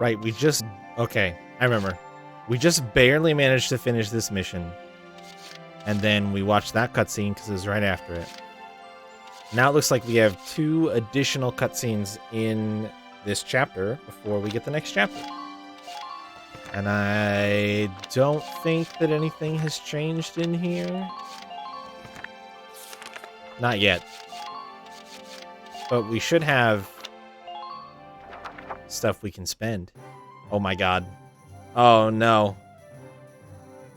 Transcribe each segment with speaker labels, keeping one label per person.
Speaker 1: Right, we just... Okay, I remember. We just barely managed to finish this mission. And then we watched that cutscene because it was right after it. Now it looks like we have 2 additional cutscenes in this chapter before we get the next chapter. And I don't think that anything has changed in here. Not yet. But we should have stuff we can spend. Oh my god. Oh no.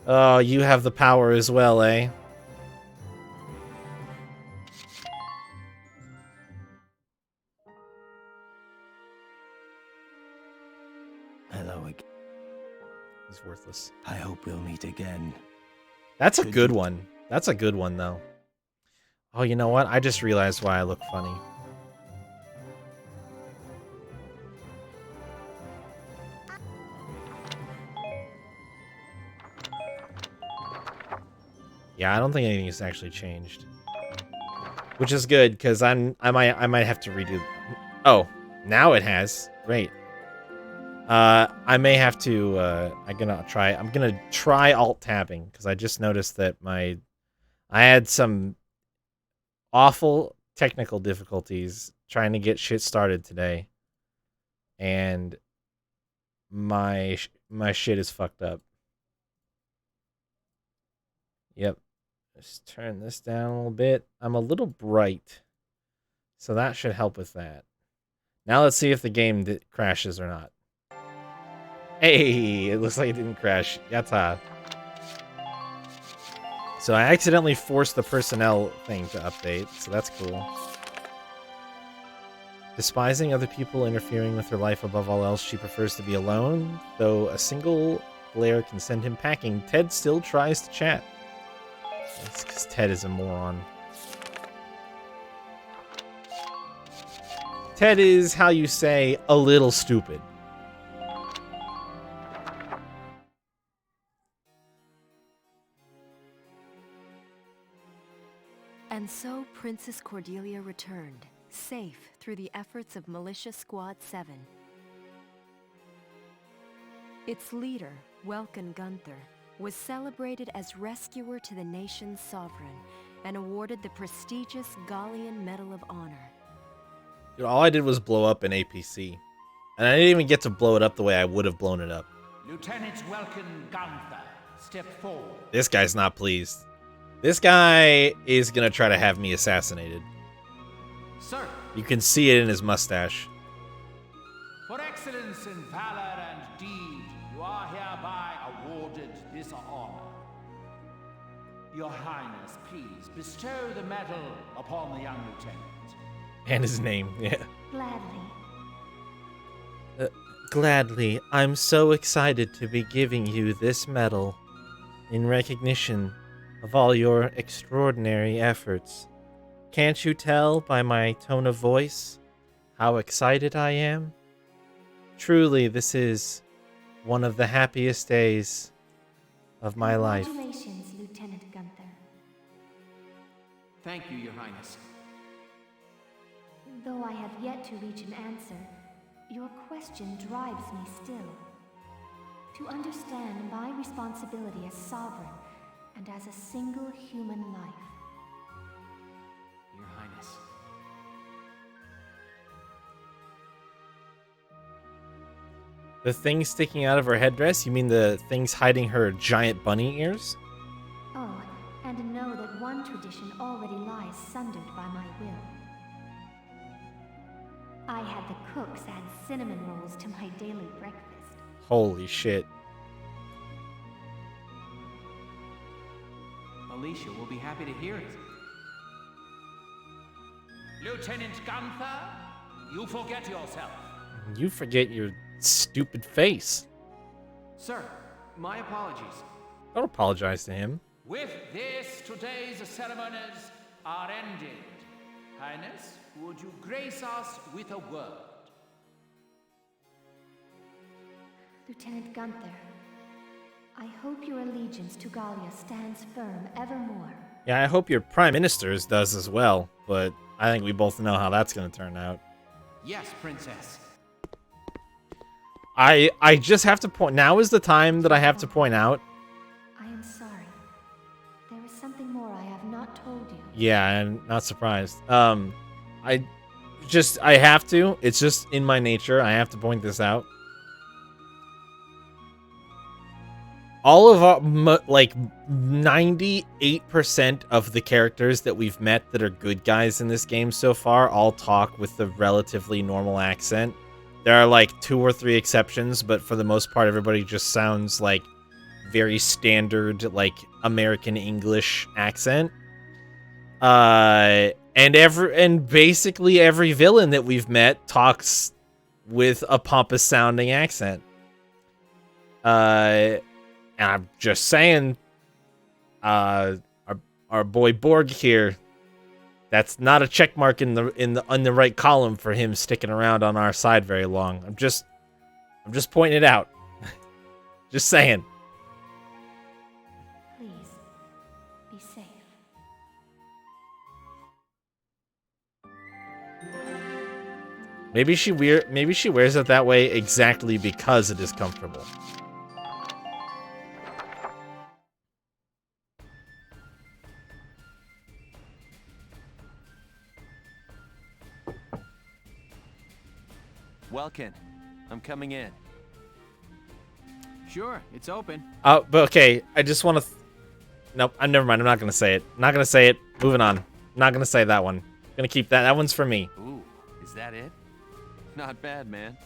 Speaker 1: Oh, you have the power as well, eh?
Speaker 2: Hello again.
Speaker 1: He's worthless.
Speaker 2: I hope we'll meet again.
Speaker 1: That's a good one. That's a good one, though. Oh, you know what? I just realized why I look funny. Yeah, I don't think anything has actually changed. Which is good, because I might have to redo... Oh, now it has. Great. I may have to, I'm gonna try alt-tabbing, because I just noticed that I had some awful technical difficulties trying to get shit started today. And my shit is fucked up. Yep. Just turn this down a little bit. I'm a little bright, so that should help with that. Now let's see if the game crashes or not. Hey, it looks like it didn't crash. Yatta. So I accidentally forced the personnel thing to update, so that's cool. Despising other people interfering with her life above all else, she prefers to be alone. Though a single glare can send him packing, Ted still tries to chat. It's because Ted is a moron. Ted is, how you say, a little stupid.
Speaker 3: And so Princess Cordelia returned, safe through the efforts of Militia Squad 7. Its leader, Welkin Gunther, was celebrated as rescuer to the nation's sovereign and awarded the prestigious Gallian Medal of Honor.
Speaker 1: Dude, all I did was blow up an APC. And I didn't even get to blow it up the way I would have blown it up.
Speaker 4: Lieutenant Welkin Gunther, step forward.
Speaker 1: This guy's not pleased. This guy is gonna try to have me assassinated.
Speaker 4: Sir.
Speaker 1: You can see it in his mustache.
Speaker 4: For excellence in valor and deed, you are hereby awarded this honor. Your Highness, please bestow the medal upon the young lieutenant.
Speaker 1: And his name, yeah.
Speaker 5: Gladly.
Speaker 1: Gladly. I'm so excited to be giving you this medal in recognition of all your extraordinary efforts. Can't you tell by my tone of voice how excited I am? Truly, this is one of the happiest days of my life.
Speaker 5: Congratulations, Lieutenant Gunther.
Speaker 4: Thank you, Your Highness.
Speaker 5: Though I have yet to reach an answer, your question drives me still. To understand my responsibility as sovereign and as a single human life.
Speaker 4: Your Highness.
Speaker 1: The thing sticking out of her headdress? You mean the things hiding her giant bunny ears?
Speaker 5: Oh, and know that one tradition already lies sundered by my will. I had the cooks add cinnamon rolls to my daily breakfast.
Speaker 1: Holy shit.
Speaker 4: Alicia will be happy to hear it. Lieutenant Gunther, you forget yourself.
Speaker 1: You forget your stupid face.
Speaker 4: Sir, my apologies.
Speaker 1: Don't apologize to him.
Speaker 4: With this, today's ceremonies are ended. Highness, would you grace us with a word?
Speaker 5: Lieutenant Gunther, I hope your allegiance to Gallia stands firm evermore.
Speaker 1: Yeah, I hope your Prime Minister's does as well, but I think we both know how that's going to turn out.
Speaker 4: Yes, Princess.
Speaker 1: I just have to point. Now is the time that I have to point out.
Speaker 5: I am sorry. There is something more I have not told you.
Speaker 1: Yeah, I'm not surprised. I have to. It's just in my nature. I have to point this out. All of our, like, 98% of the characters that we've met that are good guys in this game so far all talk with the relatively normal accent. There are, like, 2 or 3 exceptions, but for the most part, everybody just sounds like very standard, like, American English accent. And basically every villain that we've met talks with a pompous sounding accent. And I'm just saying, our boy Borg here, that's not a check mark on the right column for him sticking around on our side very long. I'm just pointing it out. Just saying.
Speaker 5: Please, be safe.
Speaker 1: Maybe she wears it that way exactly because it is comfortable.
Speaker 2: Welkin, I'm coming in.
Speaker 6: Sure, it's open.
Speaker 1: Oh, but okay. I just want to. Nope. Never mind. I'm not gonna say it. Not gonna say it. Moving on. Not gonna say that one. Gonna keep that. That one's for me.
Speaker 2: Ooh, is that it? Not bad, man.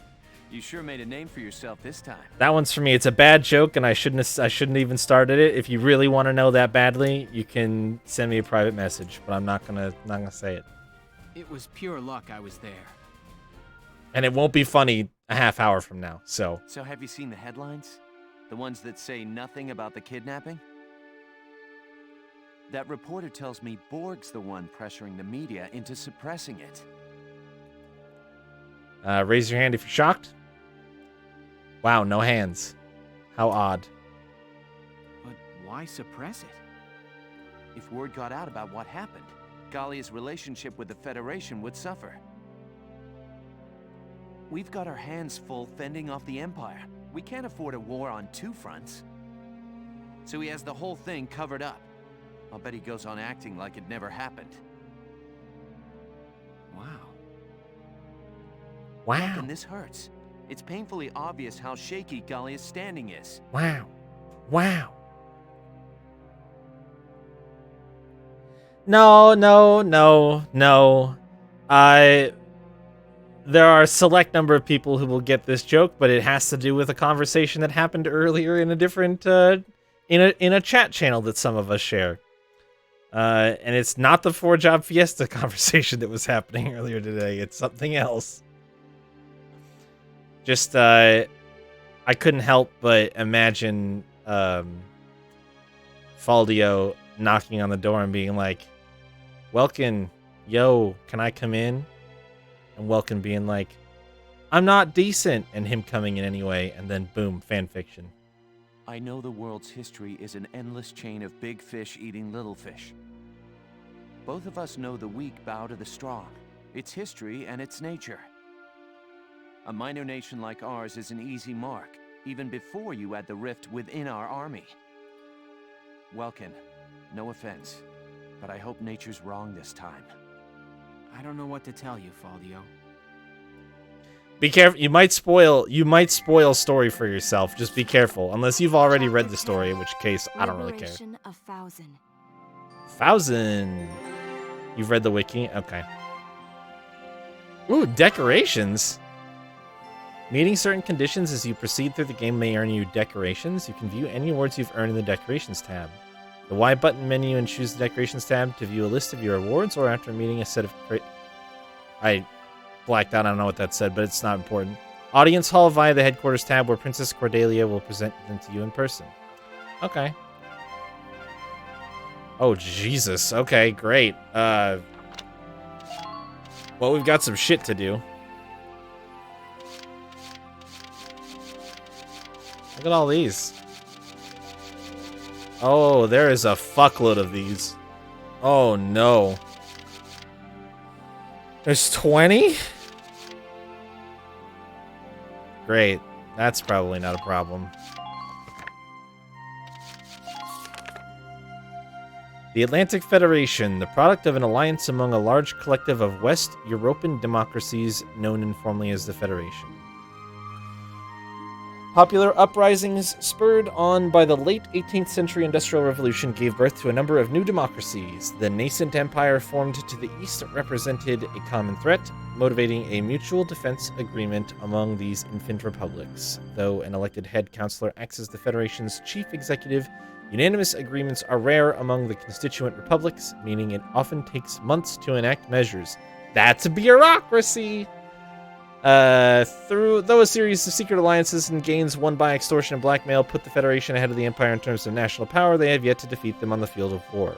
Speaker 2: You sure made a name for yourself this time.
Speaker 1: That one's for me. It's a bad joke, and I shouldn't even started it. If you really want to know that badly, you can send me a private message. But I'm not gonna say it.
Speaker 6: It was pure luck I was there.
Speaker 1: And it won't be funny a half hour from now. So
Speaker 2: So have you seen the headlines? The ones that say nothing about the kidnapping? That reporter tells me Borg's the one pressuring the media into suppressing it.
Speaker 1: raise your hand if you're shocked. Wow, no hands. How odd.
Speaker 6: But why suppress it?
Speaker 2: If word got out about what happened, Gallia's relationship with the Federation would suffer. We've got our hands full fending off the Empire. We can't afford a war on 2 fronts. So he has the whole thing covered up. I'll bet he goes on acting like it never happened.
Speaker 6: Wow.
Speaker 1: Wow.
Speaker 2: And this hurts. It's painfully obvious how shaky Gallia's standing is.
Speaker 1: Wow. Wow. No. There are a select number of people who will get this joke, but it has to do with a conversation that happened earlier in a different, in a chat channel that some of us share. And it's not the 4-job fiesta conversation that was happening earlier today. It's something else. Just, I couldn't help but imagine, Faldio knocking on the door and being like, Welkin, yo, can I come in? And Welkin being like, I'm not decent, and him coming in anyway, and then boom, fan fiction.
Speaker 2: I know the world's history is an endless chain of big fish eating little fish. Both of us know the weak bow to the strong. It's history and it's nature. A minor nation like ours is an easy mark, even before you add the rift within our army. Welkin, no offense, but I hope nature's wrong this time.
Speaker 6: I don't know what to tell you, Faldio.
Speaker 1: Be careful. You might spoil story for yourself. Just be careful. Unless you've already read the story, in which case I don't really care.
Speaker 3: Liberation of Thousand.
Speaker 1: 1,000. You've read the wiki? Okay. Ooh, decorations. Meeting certain conditions as you proceed through the game may earn you decorations. You can view any awards you've earned in the decorations tab. The Y button menu and choose the decorations tab to view a list of your awards, or after meeting a set of... I blacked out. I don't know what that said, but it's not important. Audience Hall via the headquarters tab, where Princess Cordelia will present them to you in person. Okay. Oh, Jesus. Okay, great. Well, we've got some shit to do. Look at all these. Oh, there is a fuckload of these. Oh, no. There's 20? Great. That's probably not a problem. The Atlantic Federation, the product of an alliance among a large collective of West European democracies known informally as the Federation. Popular uprisings spurred on by the late 18th century Industrial Revolution gave birth to a number of new democracies. The nascent empire formed to the east represented a common threat, motivating a mutual defense agreement among these infant republics. Though an elected head councillor acts as the Federation's chief executive, unanimous agreements are rare among the constituent republics, meaning it often takes months to enact measures. That's a bureaucracy! Through a series of secret alliances and gains won by extortion and blackmail put the Federation ahead of the Empire in terms of national power, they have yet to defeat them on the field of war.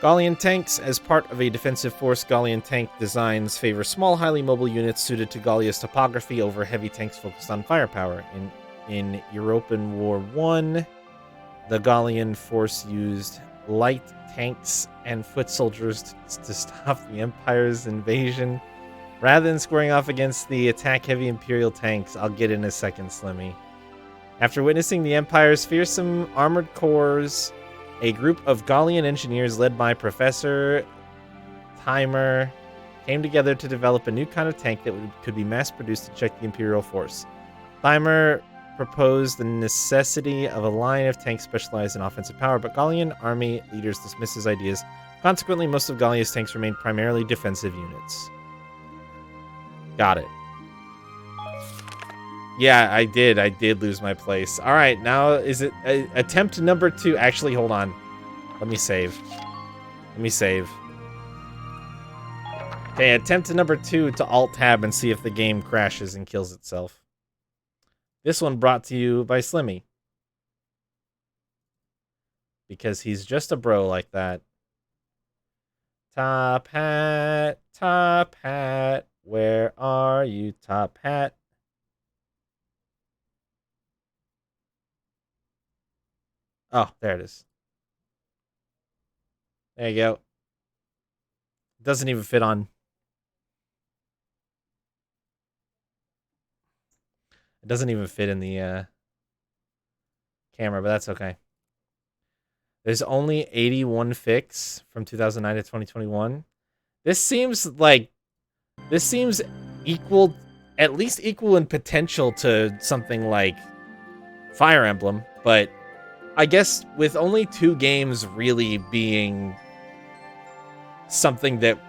Speaker 1: Gallian tanks. As part of a defensive force, Gallian tank designs favor small, highly mobile units suited to Gallia's topography over heavy tanks focused on firepower. In European War I, the Gallian force used light tanks and foot soldiers to stop the Empire's invasion. Rather than squaring off against the attack-heavy Imperial tanks, I'll get in a second, Slimmy. After witnessing the Empire's fearsome armored corps, a group of Gallian engineers led by Professor Timer came together to develop a new kind of tank that could be mass-produced to check the Imperial force. Timer proposed the necessity of a line of tanks specialized in offensive power, but Gallian army leaders dismissed his ideas. Consequently, most of Gallia's tanks remained primarily defensive units. Got it. Yeah, I did lose my place. All right, now is it attempt number 2? Actually, hold on. Let me save. Okay, attempt number 2 to Alt-Tab and see if the game crashes and kills itself. This one brought to you by Slimmy. Because he's just a bro like that. Top Hat, where are you, Top Hat? Oh, there it is. There you go. It doesn't even fit on. It doesn't even fit in the camera, but that's okay. There's only 81 fix from 2009 to 2021. This seems equal, at least equal in potential to something like Fire Emblem, but I guess with only 2 games really being something that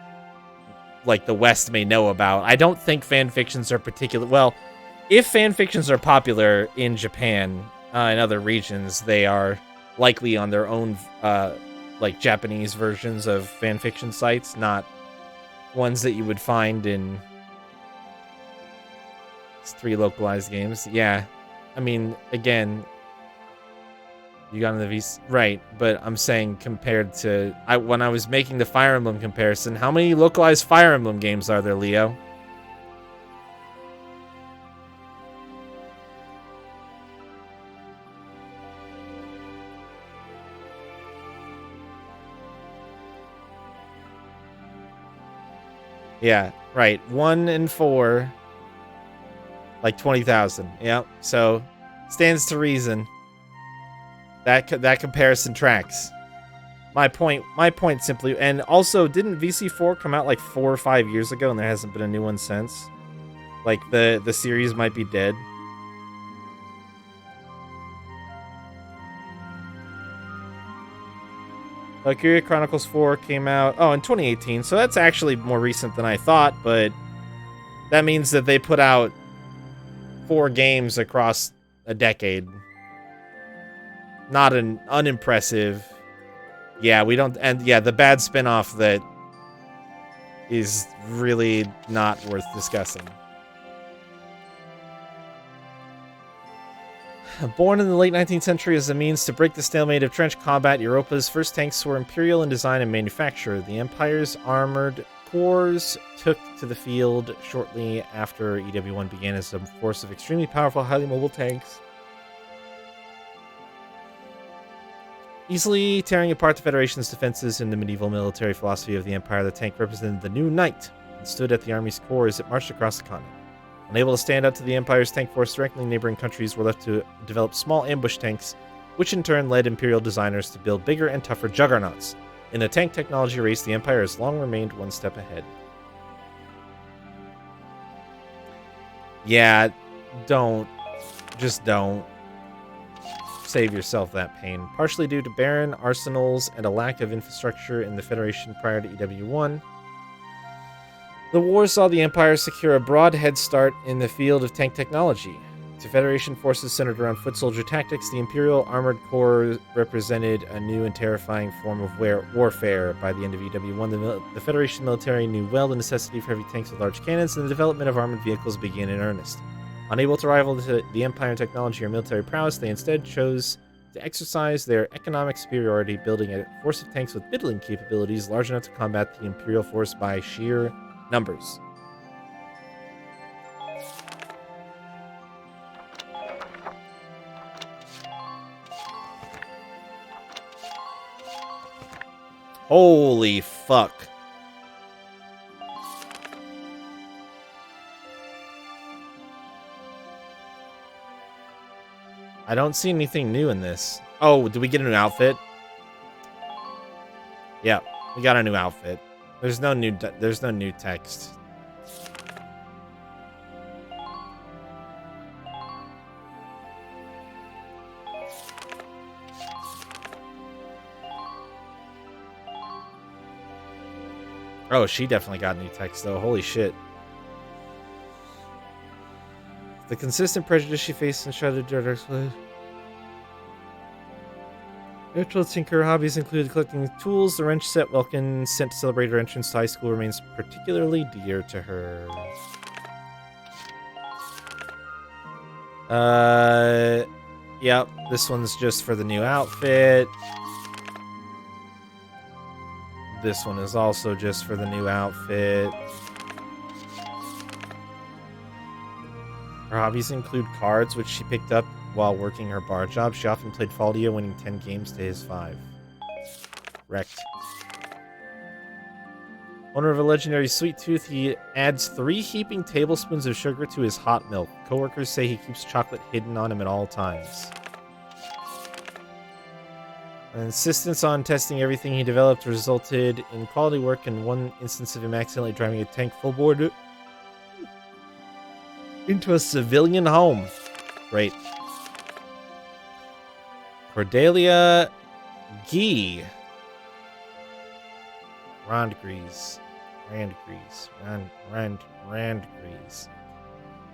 Speaker 1: like the West may know about, I don't think fanfictions are particular. Well, if fanfictions are popular in Japan and other regions, they are likely on their own like Japanese versions of fanfiction sites, not ones that you would find in 3 localized games. Yeah, I mean, again, you got on the VC, right? But I'm saying compared to when I was making the Fire Emblem comparison, how many localized Fire Emblem games are there, Leo? Yeah, right. 1 and 4, like 20,000. Yeah, so stands to reason. That comparison tracks. My point simply, and also, didn't VC4 come out like 4 or 5 years ago, and there hasn't been a new one since? Like the series might be dead. Valkyria Chronicles 4 came out, in 2018, so that's actually more recent than I thought, but that means that they put out 4 games across a decade. Not an unimpressive. Yeah, we don't, and yeah, the bad spinoff that is really not worth discussing. Born in the late 19th century as a means to break the stalemate of trench combat, Europa's first tanks were imperial in design and manufacture. The Empire's armored corps took to the field shortly after EW1 began as a force of extremely powerful, highly mobile tanks, easily tearing apart the Federation's defenses. In the medieval military philosophy of the Empire, the tank represented the new knight, and stood at the army's core as it marched across the continent. Unable to stand up to the Empire's tank force directly, neighboring countries were left to develop small ambush tanks, which in turn led Imperial designers to build bigger and tougher juggernauts. In a tank technology race, the Empire has long remained one step ahead. Yeah, don't. Just don't. Save yourself that pain. Partially due to barren arsenals and a lack of infrastructure in the Federation prior to EW1, the war saw the Empire secure a broad head start in the field of tank technology. To Federation forces centered around foot soldier tactics, the Imperial Armored Corps represented a new and terrifying form of warfare. By the end of EW1, the Federation military knew well the necessity for heavy tanks with large cannons, and the development of armored vehicles began in earnest. Unable to rival the Empire in technology or military prowess, they instead chose to exercise their economic superiority, building a force of tanks with middling capabilities large enough to combat the Imperial force by sheer numbers. Holy fuck. I don't see anything new in this. Oh, did we get a new outfit? Yeah, we got a new outfit. There's no new text. Oh, she definitely got new text, though. Holy shit. The consistent prejudice she faced in Shrouded Dark Side. Natural tinker hobbies include collecting tools. The wrench set Welkin sent to celebrate her entrance to high school remains particularly dear to her. Yep, this one's just for the new outfit. This one is also just for the new outfit. Her hobbies include cards, which she picked up while working her bar job. She often played Faldio, winning 10 games to his 5. Wrecked. Owner of a legendary sweet tooth, he adds 3 heaping tablespoons of sugar to his hot milk. Coworkers say he keeps chocolate hidden on him at all times. An insistence on testing everything he developed resulted in quality work and one instance of him accidentally driving a tank full board into a civilian home. Great. Cordelia Gee. Randgrees.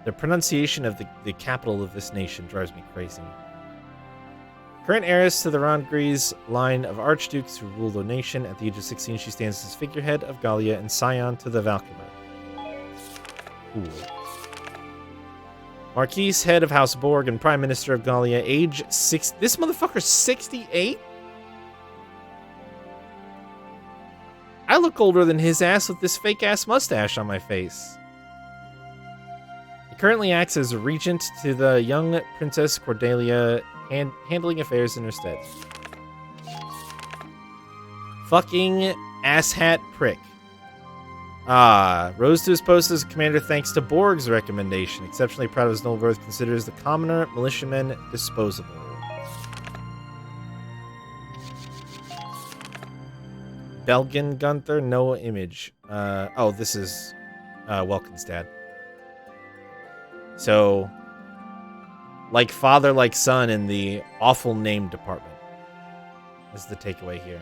Speaker 1: The pronunciation of the capital of this nation drives me crazy. Current heiress to the Randgrees line of archdukes who rule the nation. At the age of 16, she stands as figurehead of Gallia and scion to the Valkyria. Cool. Marquise, head of House Borg and Prime Minister of Gallia, age 6. This motherfucker's 68? I look older than his ass with this fake-ass mustache on my face. He currently acts as regent to the young Princess Cordelia, handling affairs in her stead. Fucking asshat prick. Rose to his post as commander thanks to Borg's recommendation. Exceptionally proud of his noble birth, considers the commoner militiaman disposable. Belgian Gunther, no image. Oh, this is Welkin's dad. So, like father, like son in the awful name department is the takeaway here.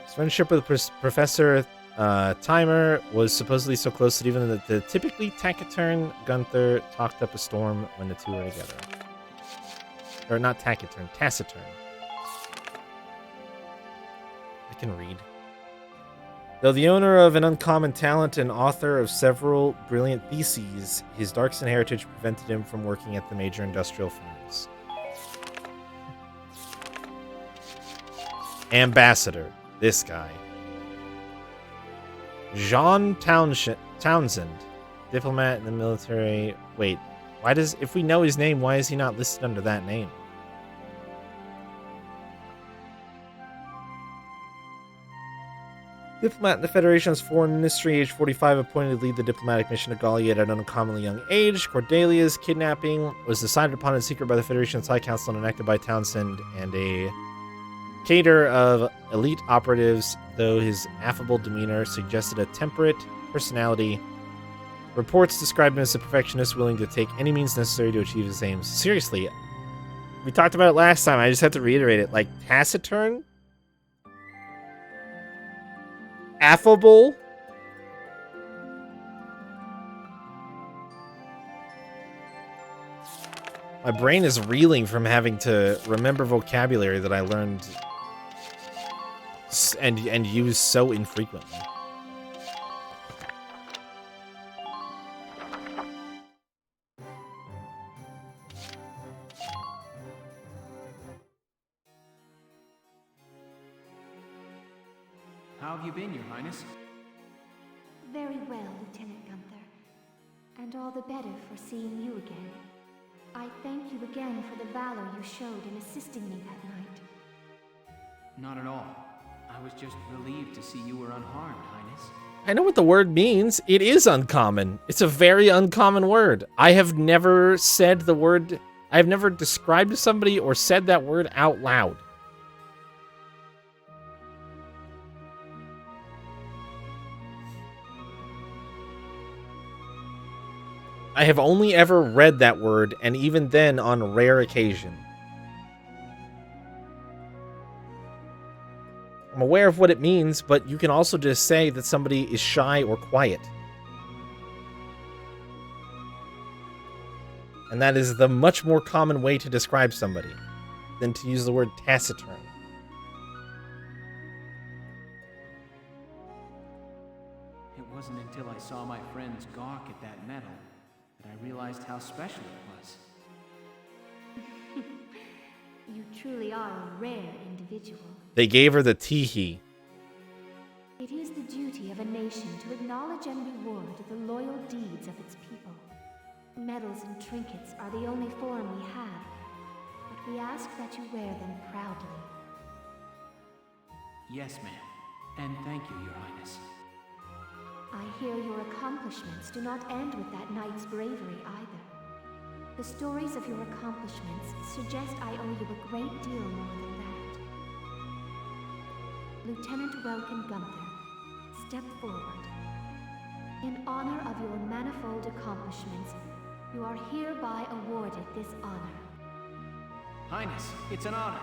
Speaker 1: His friendship with Professor Timer was supposedly so close that even the typically taciturn Gunther talked up a storm when the two were together. Or not taciturn, taciturn. I can read. Though the owner of an uncommon talent and author of several brilliant theses, his Darkson heritage prevented him from working at the major industrial firms. Ambassador. This guy. Jean Townsend. Diplomat in the military. Wait. Why does... If we know his name, why is he not listed under that name? Diplomat in the Federation's foreign ministry, age 45, appointed to lead the diplomatic mission to Gallia at an uncommonly young age. Cordelia's kidnapping was decided upon in secret by the Federation's High Council and enacted by Townsend and a cadre of elite operatives, though his affable demeanor suggested a temperate personality. Reports described him as a perfectionist willing to take any means necessary to achieve his aims. Seriously, we talked about it last time. I just have to reiterate it. Like, taciturn? Affable? My brain is reeling from having to remember vocabulary that I learned and use so infrequently.
Speaker 6: How have you been, Your Highness?
Speaker 5: Very well, Lieutenant Gunther. And all the better for seeing you again. I thank you again for the valor you showed in assisting me that night.
Speaker 6: Not at all. I was just relieved to see you were unharmed, Highness.
Speaker 1: I know what the word means. It is uncommon. It's a very uncommon word. I have never said the word... I have never described somebody or said that word out loud. I have only ever read that word, and even then on rare occasion. I'm aware of what it means, but you can also just say that somebody is shy or quiet. And that is the much more common way to describe somebody than to use the word taciturn.
Speaker 6: It wasn't until I saw my friends gawk at that medal that I realized how special it was.
Speaker 5: You truly are a rare individual.
Speaker 1: They gave her the teehee.
Speaker 5: It is the duty of a nation to acknowledge and reward the loyal deeds of its people. Medals and trinkets are the only form we have, but we ask that you wear them proudly.
Speaker 6: Yes, ma'am. And thank you, Your Highness.
Speaker 5: I hear your accomplishments do not end with that knight's bravery either. The stories of your accomplishments suggest I owe you a great deal more than that. Lieutenant Welkin Gunther, step forward. In honor of your manifold accomplishments, you are hereby awarded this honor.
Speaker 6: Highness, it's an honor.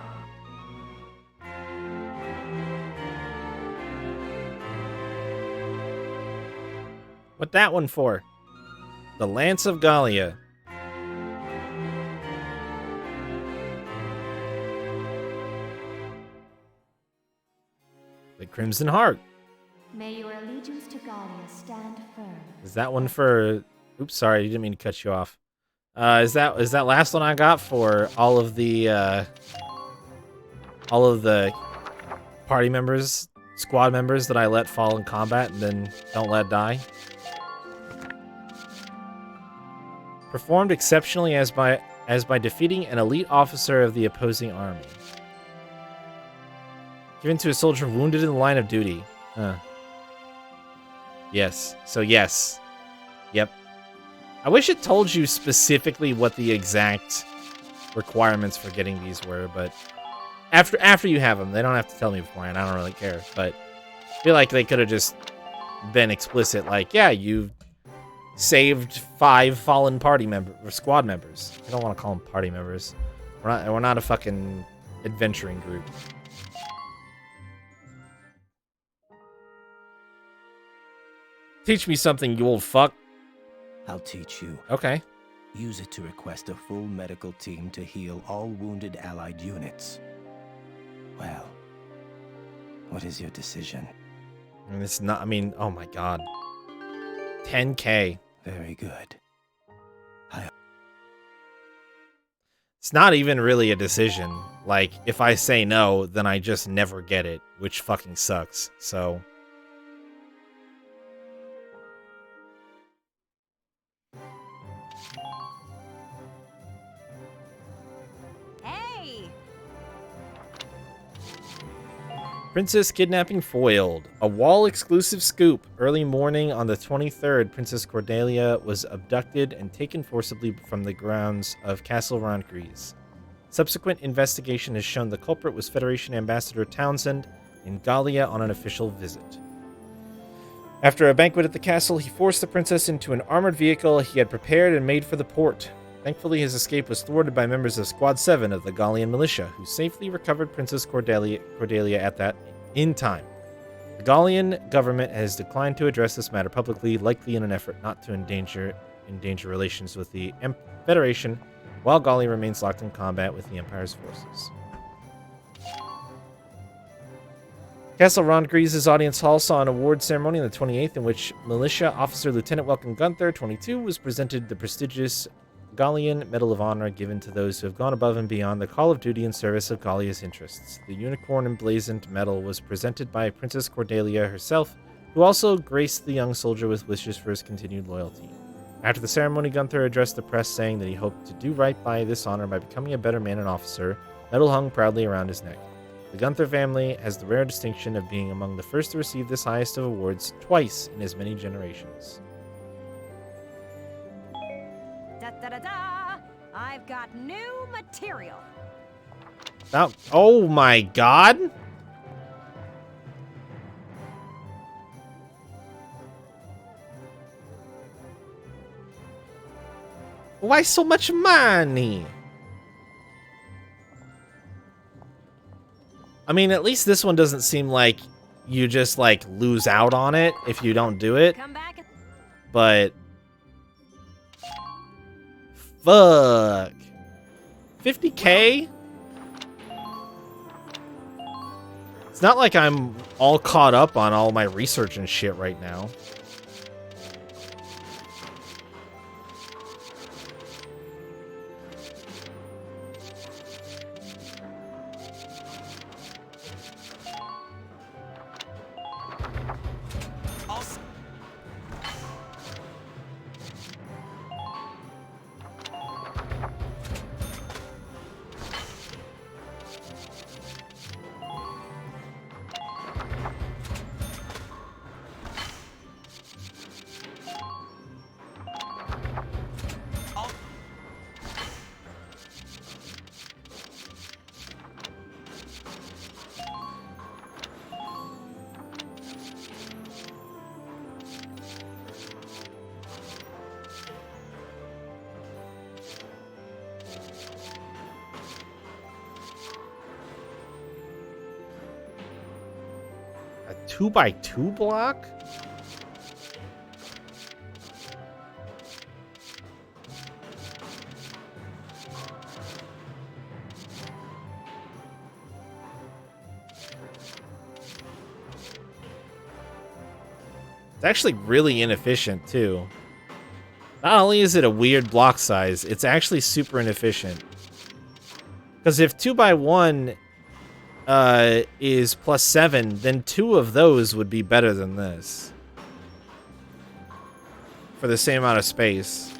Speaker 1: What that one for? The Lance of Gallia. The Crimson Heart.
Speaker 5: May your allegiance to Gallia stand firm.
Speaker 1: Is that one for... Oops, sorry, I didn't mean to cut you off. Is that last one I got for all of the party members, squad members that I let fall in combat and then don't let die? Performed exceptionally as by defeating an elite officer of the opposing army. Given to a soldier wounded in the line of duty. Huh. Yes. So yes. Yep. I wish it told you specifically what the exact requirements for getting these were, but after you have them, they don't have to tell me beforehand. I don't really care, but I feel like they could have just been explicit, like, yeah, you saved 5 fallen party members or squad members. I don't want to call them party members. We're not a fucking adventuring group. Teach me something, you old fuck.
Speaker 7: I'll teach you.
Speaker 1: Okay.
Speaker 7: Use it to request a full medical team to heal all wounded allied units. Well, what is your decision?
Speaker 1: And it's not, I mean, oh my god. 10K.
Speaker 7: Very good.
Speaker 1: It's not even really a decision. Like, if I say no, then I just never get it, which fucking sucks. So...
Speaker 3: Hey!
Speaker 1: Princess kidnapping foiled. A wall-exclusive scoop. Early morning on the 23rd, Princess Cordelia was abducted and taken forcibly from the grounds of Castle Roncries. Subsequent investigation has shown the culprit was Federation Ambassador Townsend in Gallia on an official visit. After a banquet at the castle, he forced the princess into an armored vehicle he had prepared and made for the port. Thankfully, his escape was thwarted by members of Squad 7 of the Gallian militia, who safely recovered Princess Cordelia at that in time. The Gallian government has declined to address this matter publicly, likely in an effort not to endanger relations with the Federation, while Gallia remains locked in combat with the Empire's forces. Castle Roncries' audience hall saw an award ceremony on the 28th in which Militia Officer Lieutenant Welcome Gunther, 22, was presented the prestigious Gallian Medal of Honor given to those who have gone above and beyond the call of duty in service of Gallia's interests. The unicorn emblazoned medal was presented by Princess Cordelia herself, who also graced the young soldier with wishes for his continued loyalty. After the ceremony, Gunther addressed the press saying that he hoped to do right by this honor by becoming a better man and officer. Medal hung proudly around his neck. The Gunther family has the rare distinction of being among the first to receive this highest of awards twice in as many generations.
Speaker 3: Da-da-da-da! I've got new material.
Speaker 1: Oh my god! Why so much money? I mean, at least this one doesn't seem like you just, like, lose out on it if you don't do it.
Speaker 3: Come back.
Speaker 1: But... fuck. 50k? It's not like I'm all caught up on all my research and shit right now. A 2x2 block? It's actually really inefficient, too. Not only is it a weird block size, it's actually super inefficient. Because if 2x1 is +7, then 2 of those would be better than this. For the same amount of space.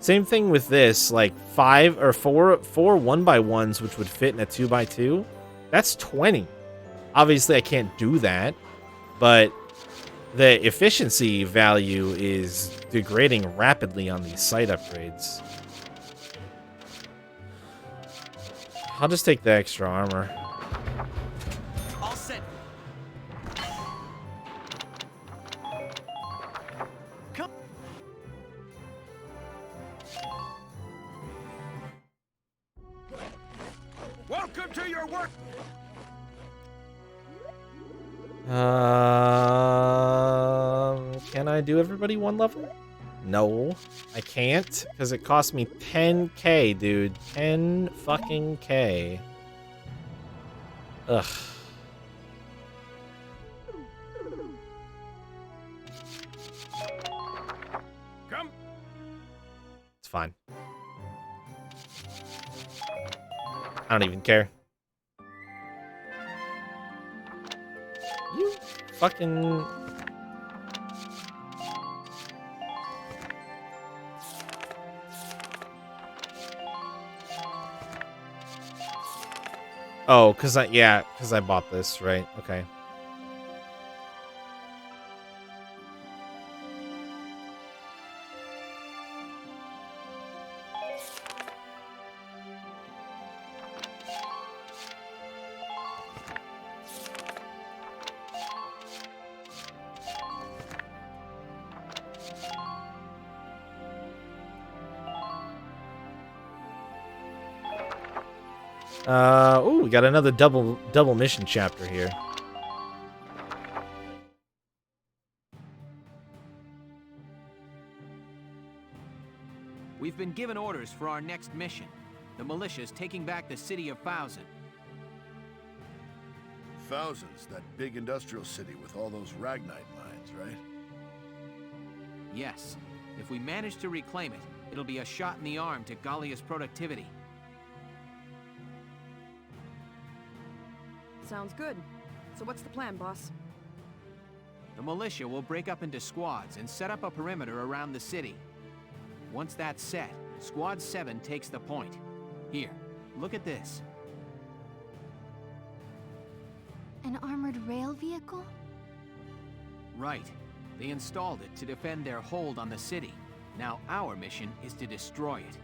Speaker 1: Same thing with this, like 5 or 4 1x1s, which would fit in a 2x2. That's 20. Obviously, I can't do that, but the efficiency value is degrading rapidly on these site upgrades. I'll just take the extra armor.
Speaker 2: All set. Come. Welcome to your work.
Speaker 1: Can I do everybody one level? No, I can't, because it cost me 10k, dude. 10 fucking k. Ugh.
Speaker 2: Come.
Speaker 1: It's fine. I don't even care. You fucking... Oh, because I bought this, right? Okay. Ooh, we got another double mission chapter here.
Speaker 2: We've been given orders for our next mission. The militia's taking back the city of Thousand.
Speaker 8: Thousands, that big industrial city with all those Ragnite mines, right?
Speaker 2: Yes. If we manage to reclaim it, it'll be a shot in the arm to Gallia's productivity.
Speaker 9: Sounds good. So what's the plan, boss?
Speaker 2: The militia will break up into squads and set up a perimeter around the city. Once that's set, Squad 7 takes the point. Here, look at this.
Speaker 5: An armored rail vehicle?
Speaker 2: Right. They installed it to defend their hold on the city. Now our mission is to destroy it.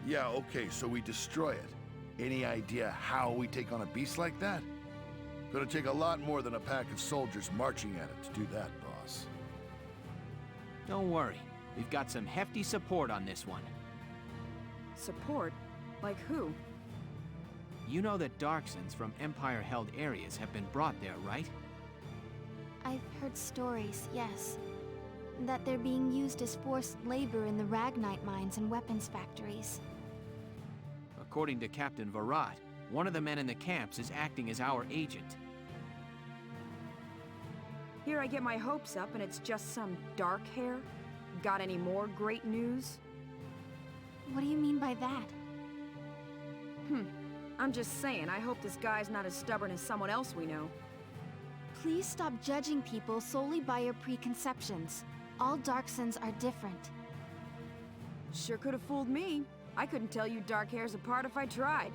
Speaker 8: Yeah, okay, so we destroy it. Any idea how we take on a beast like that? Gonna take a lot more than a pack of soldiers marching at it to do that, boss.
Speaker 2: Don't worry. We've got some hefty support on this one.
Speaker 9: Support? Like who?
Speaker 2: You know that Darksons from Empire-held areas have been brought there, right?
Speaker 5: I've heard stories, yes. That they're being used as forced labor in the Ragnite mines and weapons factories.
Speaker 2: According to Captain Virat, one of the men in the camps is acting as our agent.
Speaker 9: Here I get my hopes up and it's just some dark hair? Got any more great news?
Speaker 5: What do you mean by that?
Speaker 9: I'm just saying, I hope this guy's not as stubborn as someone else we know.
Speaker 5: Please stop judging people solely by your preconceptions. All Darksons are different.
Speaker 9: Sure could have fooled me. I couldn't tell you dark hairs apart if I tried.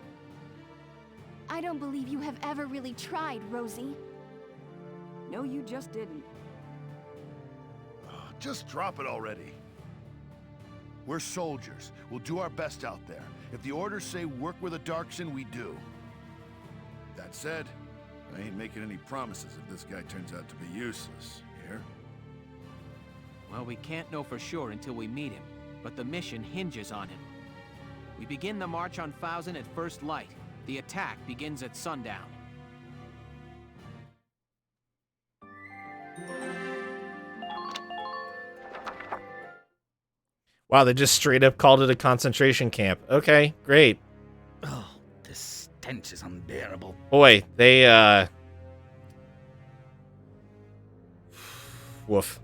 Speaker 5: I don't believe you have ever really tried, Rosie.
Speaker 9: No, you just didn't.
Speaker 8: Just drop it already. We're soldiers. We'll do our best out there. If the orders say work with a Darkson, we do. That said, I ain't making any promises if this guy turns out to be useless. Here?
Speaker 2: Well, we can't know for sure until we meet him, but the mission hinges on him. We begin the march on Thousand at first light. The attack begins at sundown.
Speaker 1: Wow, they just straight up called it a concentration camp. Okay, great.
Speaker 10: Oh, this stench is unbearable.
Speaker 1: Boy, they, woof.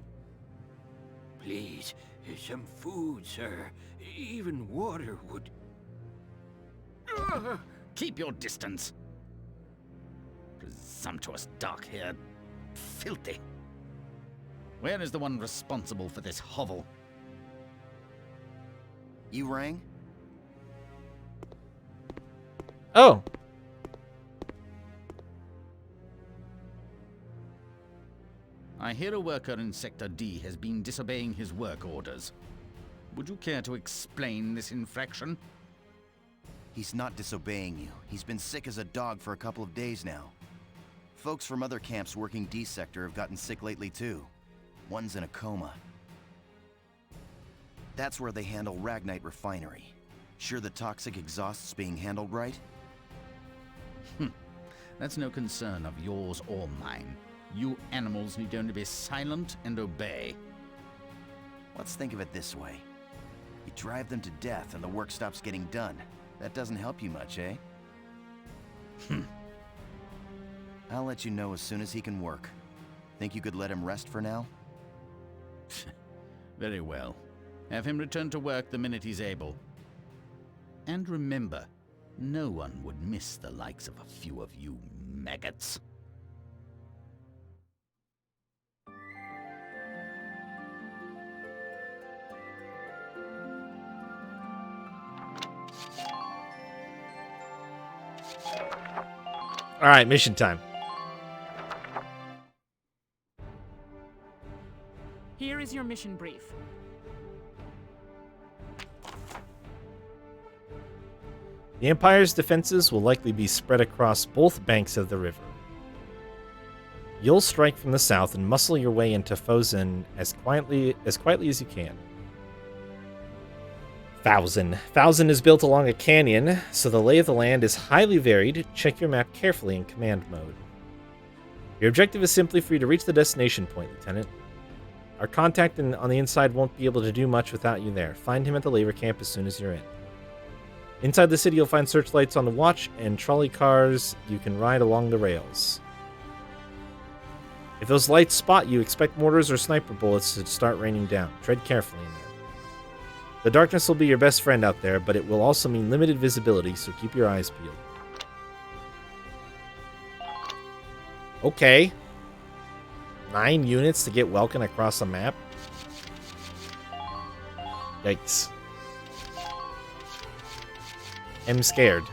Speaker 10: Please, some food, sir. Even water would... Keep your distance. Presumptuous, dark-haired, filthy. Where is the one responsible for this hovel?
Speaker 11: You rang?
Speaker 1: Oh.
Speaker 10: I hear a worker in Sector D has been disobeying his work orders. Would you care to explain this infraction?
Speaker 11: He's not disobeying you. He's been sick as a dog for a couple of days now. Folks from other camps working D sector have gotten sick lately too. One's in a coma. That's where they handle Ragnite Refinery. Sure the toxic exhaust's being handled right?
Speaker 10: That's no concern of yours or mine. You animals need only be silent and obey.
Speaker 11: Let's think of it this way. You drive them to death and the work stops getting done. That doesn't help you much, eh? I'll let you know as soon as he can work. Think you could let him rest for now?
Speaker 10: Very well. Have him return to work the minute he's able. And remember, no one would miss the likes of a few of you maggots.
Speaker 1: All right, mission time.
Speaker 12: Here is your mission brief.
Speaker 1: The Empire's defenses will likely be spread across both banks of the river. You'll strike from the south and muscle your way into Fozen as quietly as you can. Thousand is built along a canyon, so the lay of the land is highly varied. Check your map carefully in command mode. Your objective is simply for you to reach the destination point, Lieutenant. Our contact on the inside won't be able to do much without you there. Find him at the labor camp as soon as you're in. Inside the city, you'll find searchlights on the watch and trolley cars you can ride along the rails. If those lights spot you, expect mortars or sniper bullets to start raining down. Tread carefully in there. The darkness will be your best friend out there, but it will also mean limited visibility, so keep your eyes peeled. Okay. 9 units to get Welkin across the map? Yikes. I'm scared.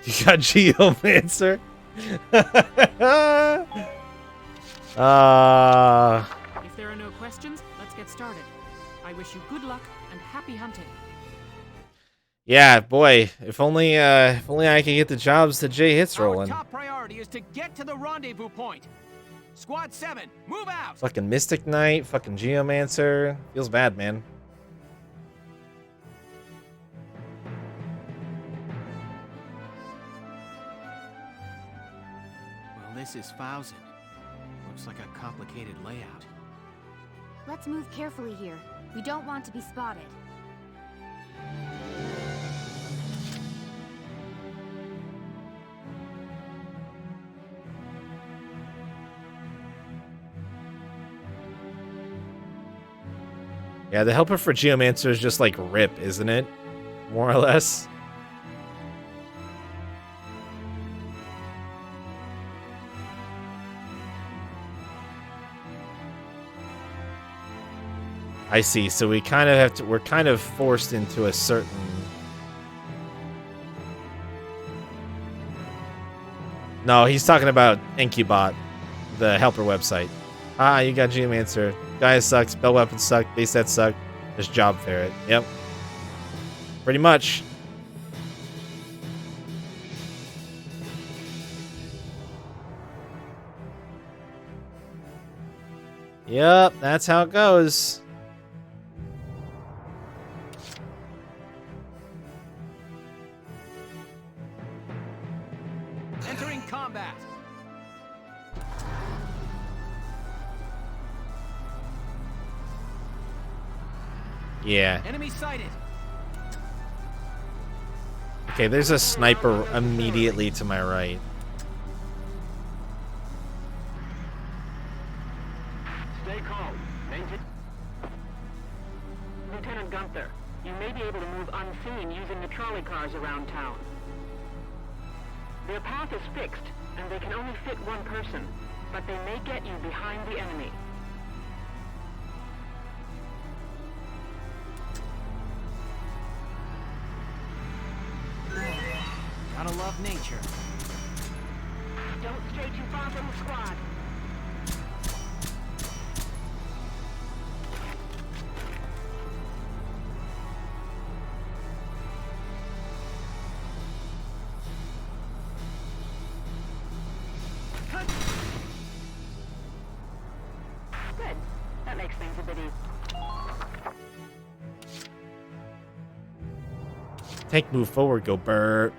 Speaker 1: You got Geomancer?
Speaker 12: If there are no questions, let's get started. I wish you good luck and happy hunting.
Speaker 1: Yeah, boy, if only I could get the jobs that Jay hits rolling.
Speaker 6: Our top priority is to get to the rendezvous point. Squad 7, move out.
Speaker 1: Fucking Mystic Knight, fucking Geomancer. Feels bad, man.
Speaker 6: Well, this is Fozen. Looks like a complicated layout.
Speaker 5: Let's move carefully here. We don't want to be spotted.
Speaker 1: Yeah, the helper for Geomancer is just like Rip, isn't it? More or less. I see. So we kind of have to. We're kind of forced into a certain. No, he's talking about Incubot, the helper website. Ah, you got Geomancer. Guy sucks. Bell weapons suck. Base sets suck. Just job ferret. Yep. Pretty much. Yep, that's how it goes.
Speaker 6: Entering combat.
Speaker 1: Yeah.
Speaker 6: Enemy sighted.
Speaker 1: Okay, there's a sniper immediately to my right.
Speaker 13: Stay calm. Lieutenant Gunther, you may be able to move unseen using the trolley cars around town. Their path is fixed, and they can only fit one person, but they may get you behind the enemy.
Speaker 6: Gotta love nature.
Speaker 13: Don't stray too far from the squad.
Speaker 1: Take move forward, go burr.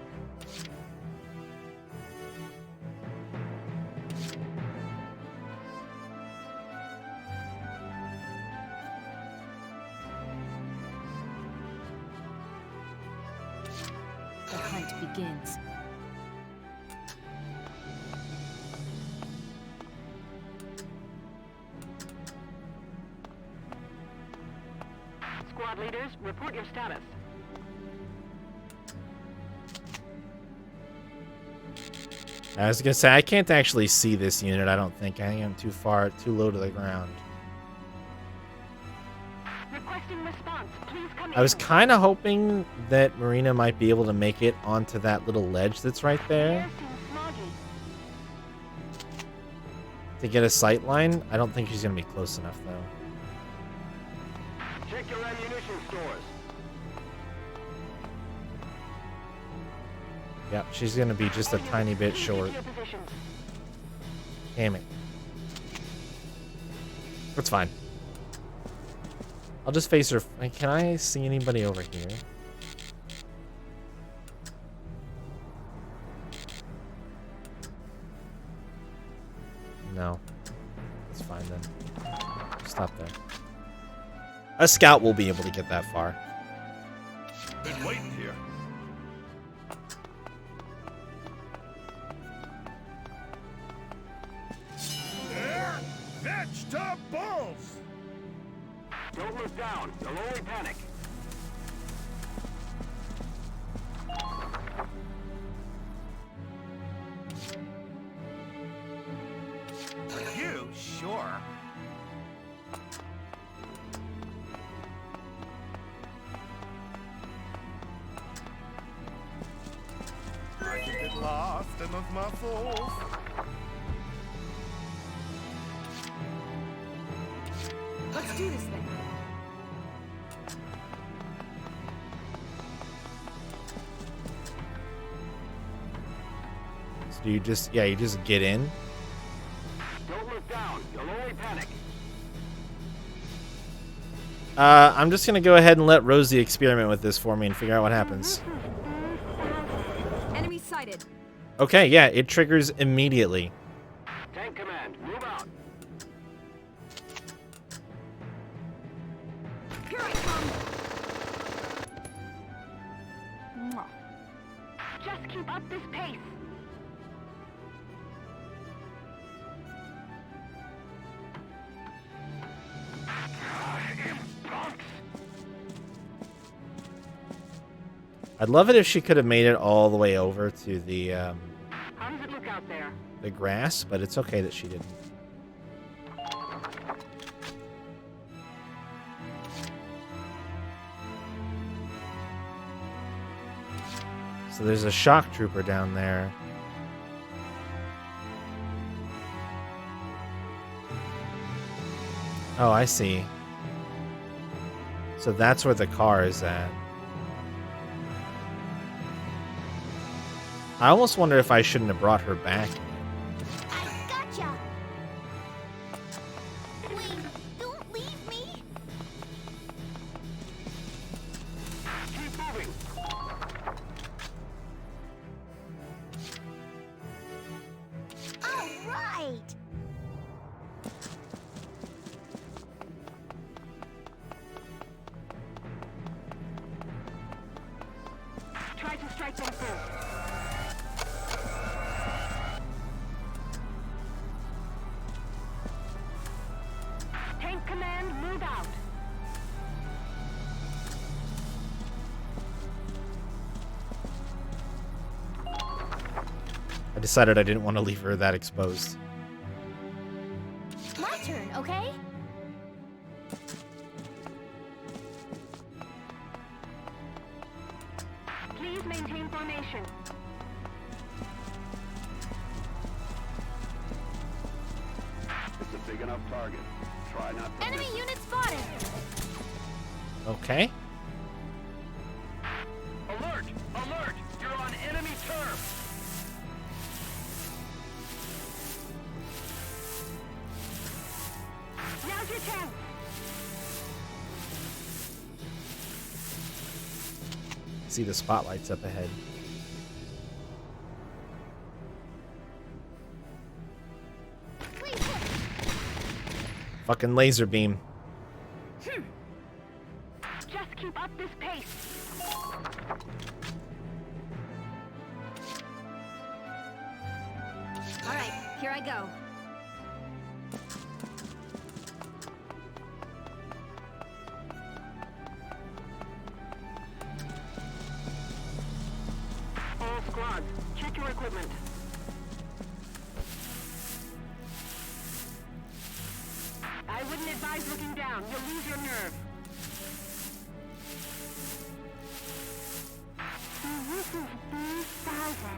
Speaker 3: The hunt begins.
Speaker 13: Squad leaders, report your status.
Speaker 1: I was gonna say, I can't actually see this unit, I don't think. I am too low to the ground.
Speaker 13: Requesting response. Please come
Speaker 1: I was kind of hoping that Marina might be able to make it onto that little ledge that's right there to get a sight line. I don't think she's gonna be close enough, though.
Speaker 13: Check your ammunition stores.
Speaker 1: Yep, she's gonna be just a tiny bit short. Damn it. That's fine. I'll just face her. Can I see anybody over here? No. It's fine then. Stop there. A scout will be able to get that far.
Speaker 8: Been waiting here. Vegetables!
Speaker 13: Don't look down. You'll only panic.
Speaker 11: You? Sure.
Speaker 8: I can get lost in those muscles.
Speaker 9: Let's do this thing.
Speaker 1: So you just, you just get in.
Speaker 13: Don't look down. You'll only panic.
Speaker 1: I'm just gonna go ahead and let Rosie experiment with this for me and figure out what happens.
Speaker 9: Enemy sighted.
Speaker 1: Okay, yeah, it triggers immediately.
Speaker 13: Tank command, move out.
Speaker 9: Here I come. Mwah.
Speaker 13: Just keep up this pace.
Speaker 1: I'd love it if she could have made it all the way over to the
Speaker 13: How does it look out there?
Speaker 1: the grass, but it's okay that she didn't. So there's a shock trooper down there. Oh, I see. So that's where the car is at. I almost wonder if I shouldn't have brought her back.
Speaker 5: I gotcha! Wait, don't leave me!
Speaker 13: Keep moving.
Speaker 5: All right!
Speaker 13: Try to strike them first. Tank command, move out.
Speaker 1: I decided I didn't want to leave her that exposed.
Speaker 5: My turn, okay?
Speaker 13: Please maintain formation.
Speaker 8: It's a big enough target. Try not to
Speaker 5: Enemy unit spotted!
Speaker 1: Okay.
Speaker 13: Alert! Alert! You're on enemy turf! Now's your chance!
Speaker 1: see the spotlights up ahead. Fucking laser beam.
Speaker 13: Just keep up this pace.
Speaker 9: All right, here I go.
Speaker 13: All squads, check your equipment. I wouldn't advise looking down. You'll lose your nerve. This is B-1000.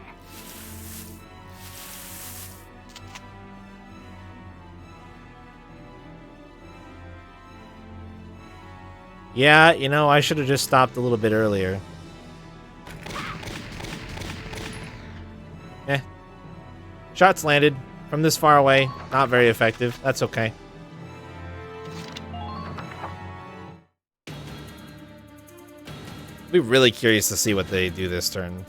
Speaker 1: Yeah, you know, I should have just stopped a little bit earlier. Eh. Shots landed from this far away. Not very effective. That's okay. I'll be really curious to see what they do this turn.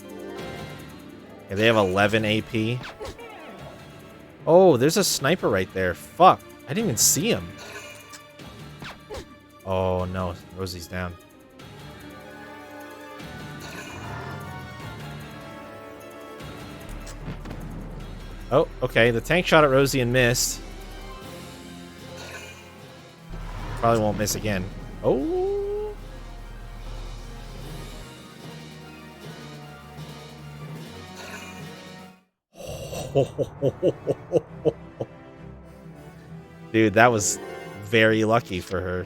Speaker 1: Okay, they have 11 AP. Oh, there's a sniper right there. Fuck. I didn't even see him. Oh no, Rosie's down. Oh, okay. The tank shot at Rosie and missed. Probably won't miss again. Oh. Dude, that was very lucky for her.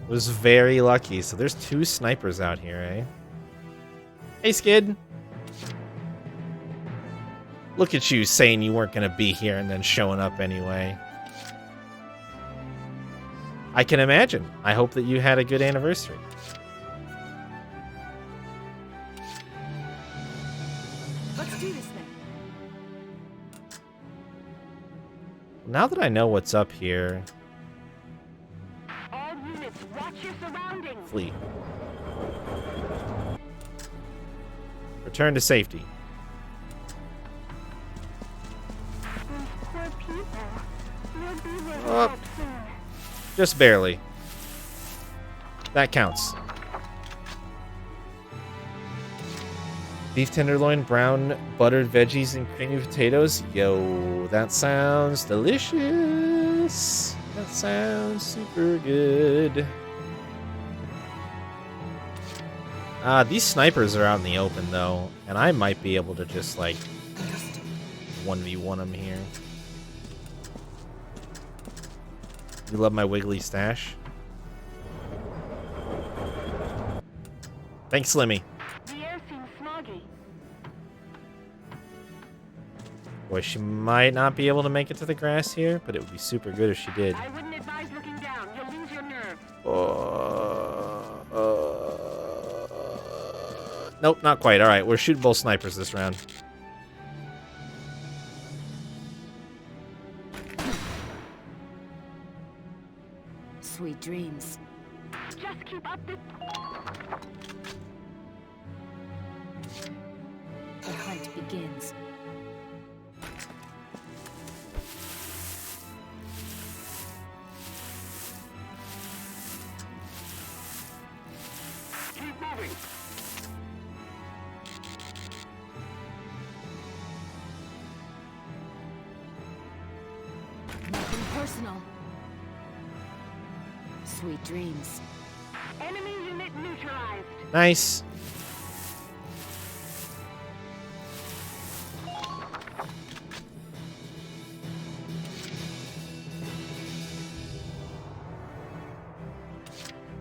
Speaker 1: Was very lucky. So there's 2 snipers out here, eh? Hey, Skid. Look at you saying you weren't going to be here and then showing up anyway. I can imagine. I hope that you had a good anniversary.
Speaker 9: Let's do this thing.
Speaker 1: Now that I know what's up here...
Speaker 13: All units, watch your surroundings.
Speaker 1: Flee. Return to safety.
Speaker 13: These poor people. You'll be there
Speaker 1: Oh.
Speaker 13: soon.
Speaker 1: Just barely. That counts. Beef tenderloin, brown buttered veggies, and creamy potatoes. Yo, that sounds delicious. That sounds super good. These snipers are out in the open, though, and I might be able to just, like, 1v1 them here. You love my wiggly stash? Thanks, Slimmy.
Speaker 13: The air seems smoggy.
Speaker 1: Boy, she might not be able to make it to the grass here, but it would be super good if she did.
Speaker 13: I wouldn't advise looking down. You'll lose your nerve.
Speaker 1: Nope, not quite. All right, we're shooting both snipers this round.
Speaker 3: Sweet dreams.
Speaker 13: Just keep up this.
Speaker 3: The hunt begins.
Speaker 13: Keep moving.
Speaker 3: Nothing personal. Sweet dreams.
Speaker 13: Enemy unit neutralized.
Speaker 1: Nice.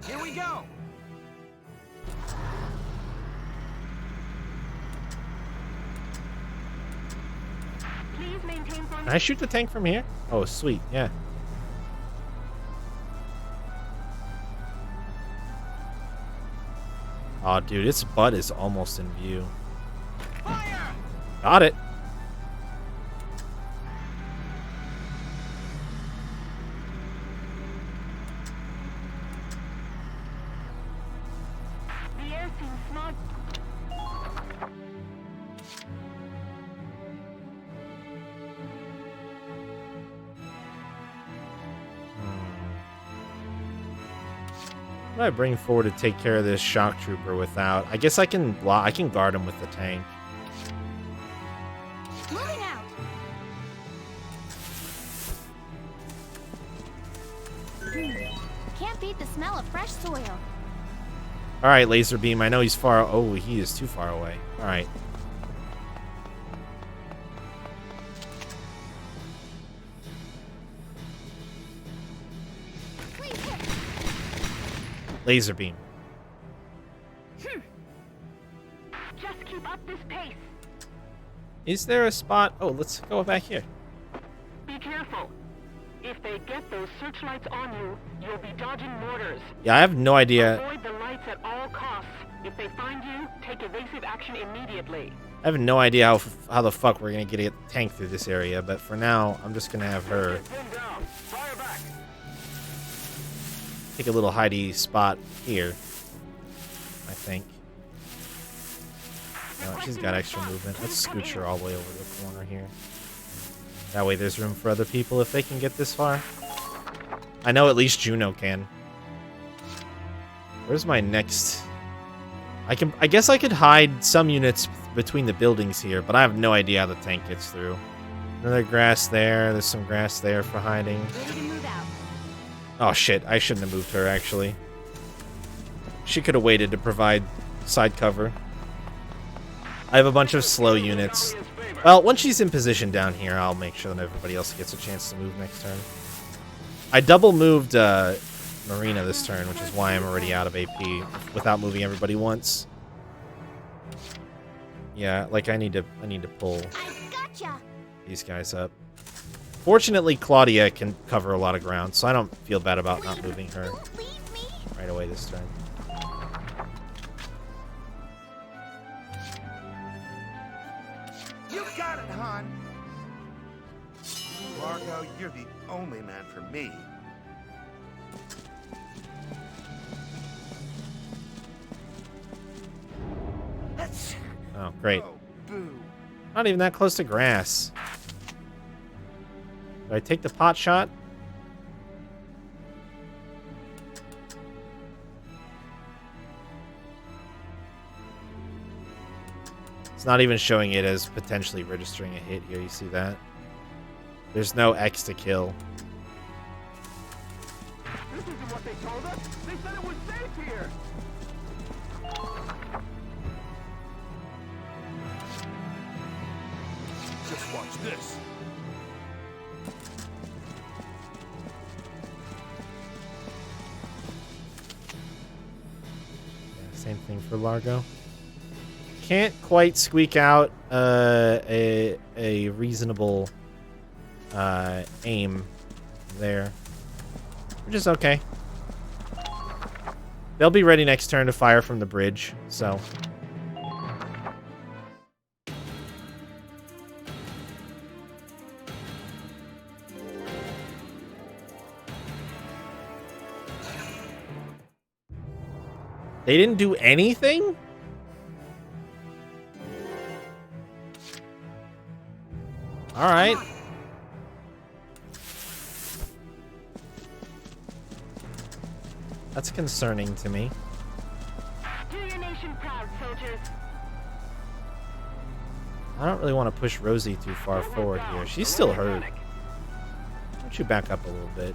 Speaker 6: Here we go!
Speaker 13: Please maintain
Speaker 1: Can
Speaker 13: formation.
Speaker 1: I shoot the tank from here? Oh, sweet. Yeah. Oh, dude, its butt is almost in view.
Speaker 6: Fire!
Speaker 1: Got it.
Speaker 13: The air seems smug.
Speaker 1: What do I bring forward to take care of this shock trooper without? I guess I can block. I can guard him with the tank.
Speaker 5: Moving out. Can't beat the smell of fresh soil.
Speaker 1: All right, laser beam. I know he's far. Oh, he is too far away. All right. Laser beam.
Speaker 13: Just keep up this pace.
Speaker 1: Is there a spot? Oh, let's go back here.
Speaker 13: Be careful. If they get those searchlights on you, you'll be dodging mortars.
Speaker 1: Yeah, I have no idea.
Speaker 13: Avoid the lights at all costs. If they find you, take evasive action immediately.
Speaker 1: I have no idea how the fuck we're gonna get a tank through this area, but for now, I'm just gonna have her take a little hidey spot here. I think. No, she's got extra movement. Let's scooch her all the way over the corner here. That way there's room for other people if they can get this far. I know at least Juno can. Where's my next... I guess I could hide some units between the buildings here, but I have no idea how the tank gets through. Another grass there. There's some grass there for hiding.
Speaker 5: Ready to move out.
Speaker 1: Oh shit, I shouldn't have moved her actually. She could have waited to provide side cover. I have a bunch of slow units. Well, once she's in position down here, I'll make sure that everybody else gets a chance to move next turn. I double moved Marina this turn, which is why I'm already out of AP without moving everybody once. Yeah, like I need to pull these guys up. Fortunately, Claudia can cover a lot of ground, so I don't feel bad about not moving her right away this turn.
Speaker 14: You got it, hon. Largo, you're the only man for me.
Speaker 1: Oh, great. Not even that close to grass. Do I take the pot shot? It's not even showing it as potentially registering a hit here. You see that? There's no X to kill.
Speaker 14: This isn't what they told us. They said it was safe here. Just watch this.
Speaker 1: Yeah, same thing for Largo. Can't quite squeak out a reasonable aim there, which is okay. They'll be ready next turn to fire from the bridge, so. They didn't do anything? All right. That's concerning to me.
Speaker 13: Do your nation proud, soldiers.
Speaker 1: I don't really want to push Rosie too far forward here. She's still hurt. Why don't you back up a little bit?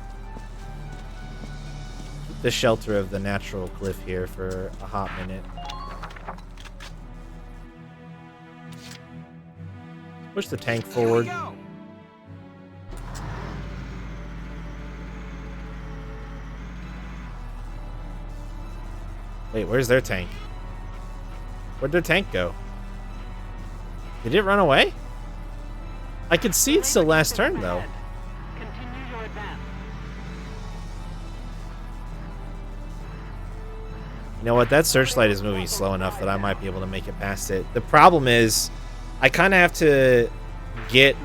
Speaker 1: Keep the shelter of the natural cliff here for a hot minute. Push the tank forward. Wait, where's their tank? Where'd their tank go? Did it run away? I could see it still last turn, though.
Speaker 13: Continue your advance.
Speaker 1: You know what? That searchlight is moving slow enough that I might be able to make it past it. The problem is, I kind of have to get...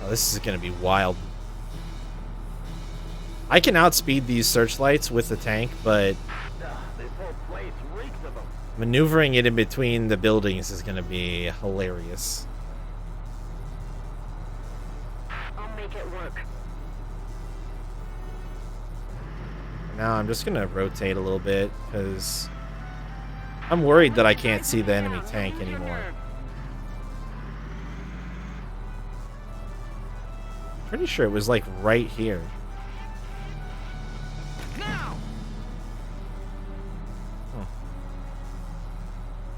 Speaker 1: Oh, this is going to be wild. I can outspeed these searchlights with the tank, but Maneuvering it in between the buildings is going to be hilarious.
Speaker 13: I'll make it work.
Speaker 1: Now I'm just going to rotate a little bit because I'm worried that I can't see the enemy tank anymore. Pretty sure it was like right here.
Speaker 14: Now!
Speaker 1: Oh.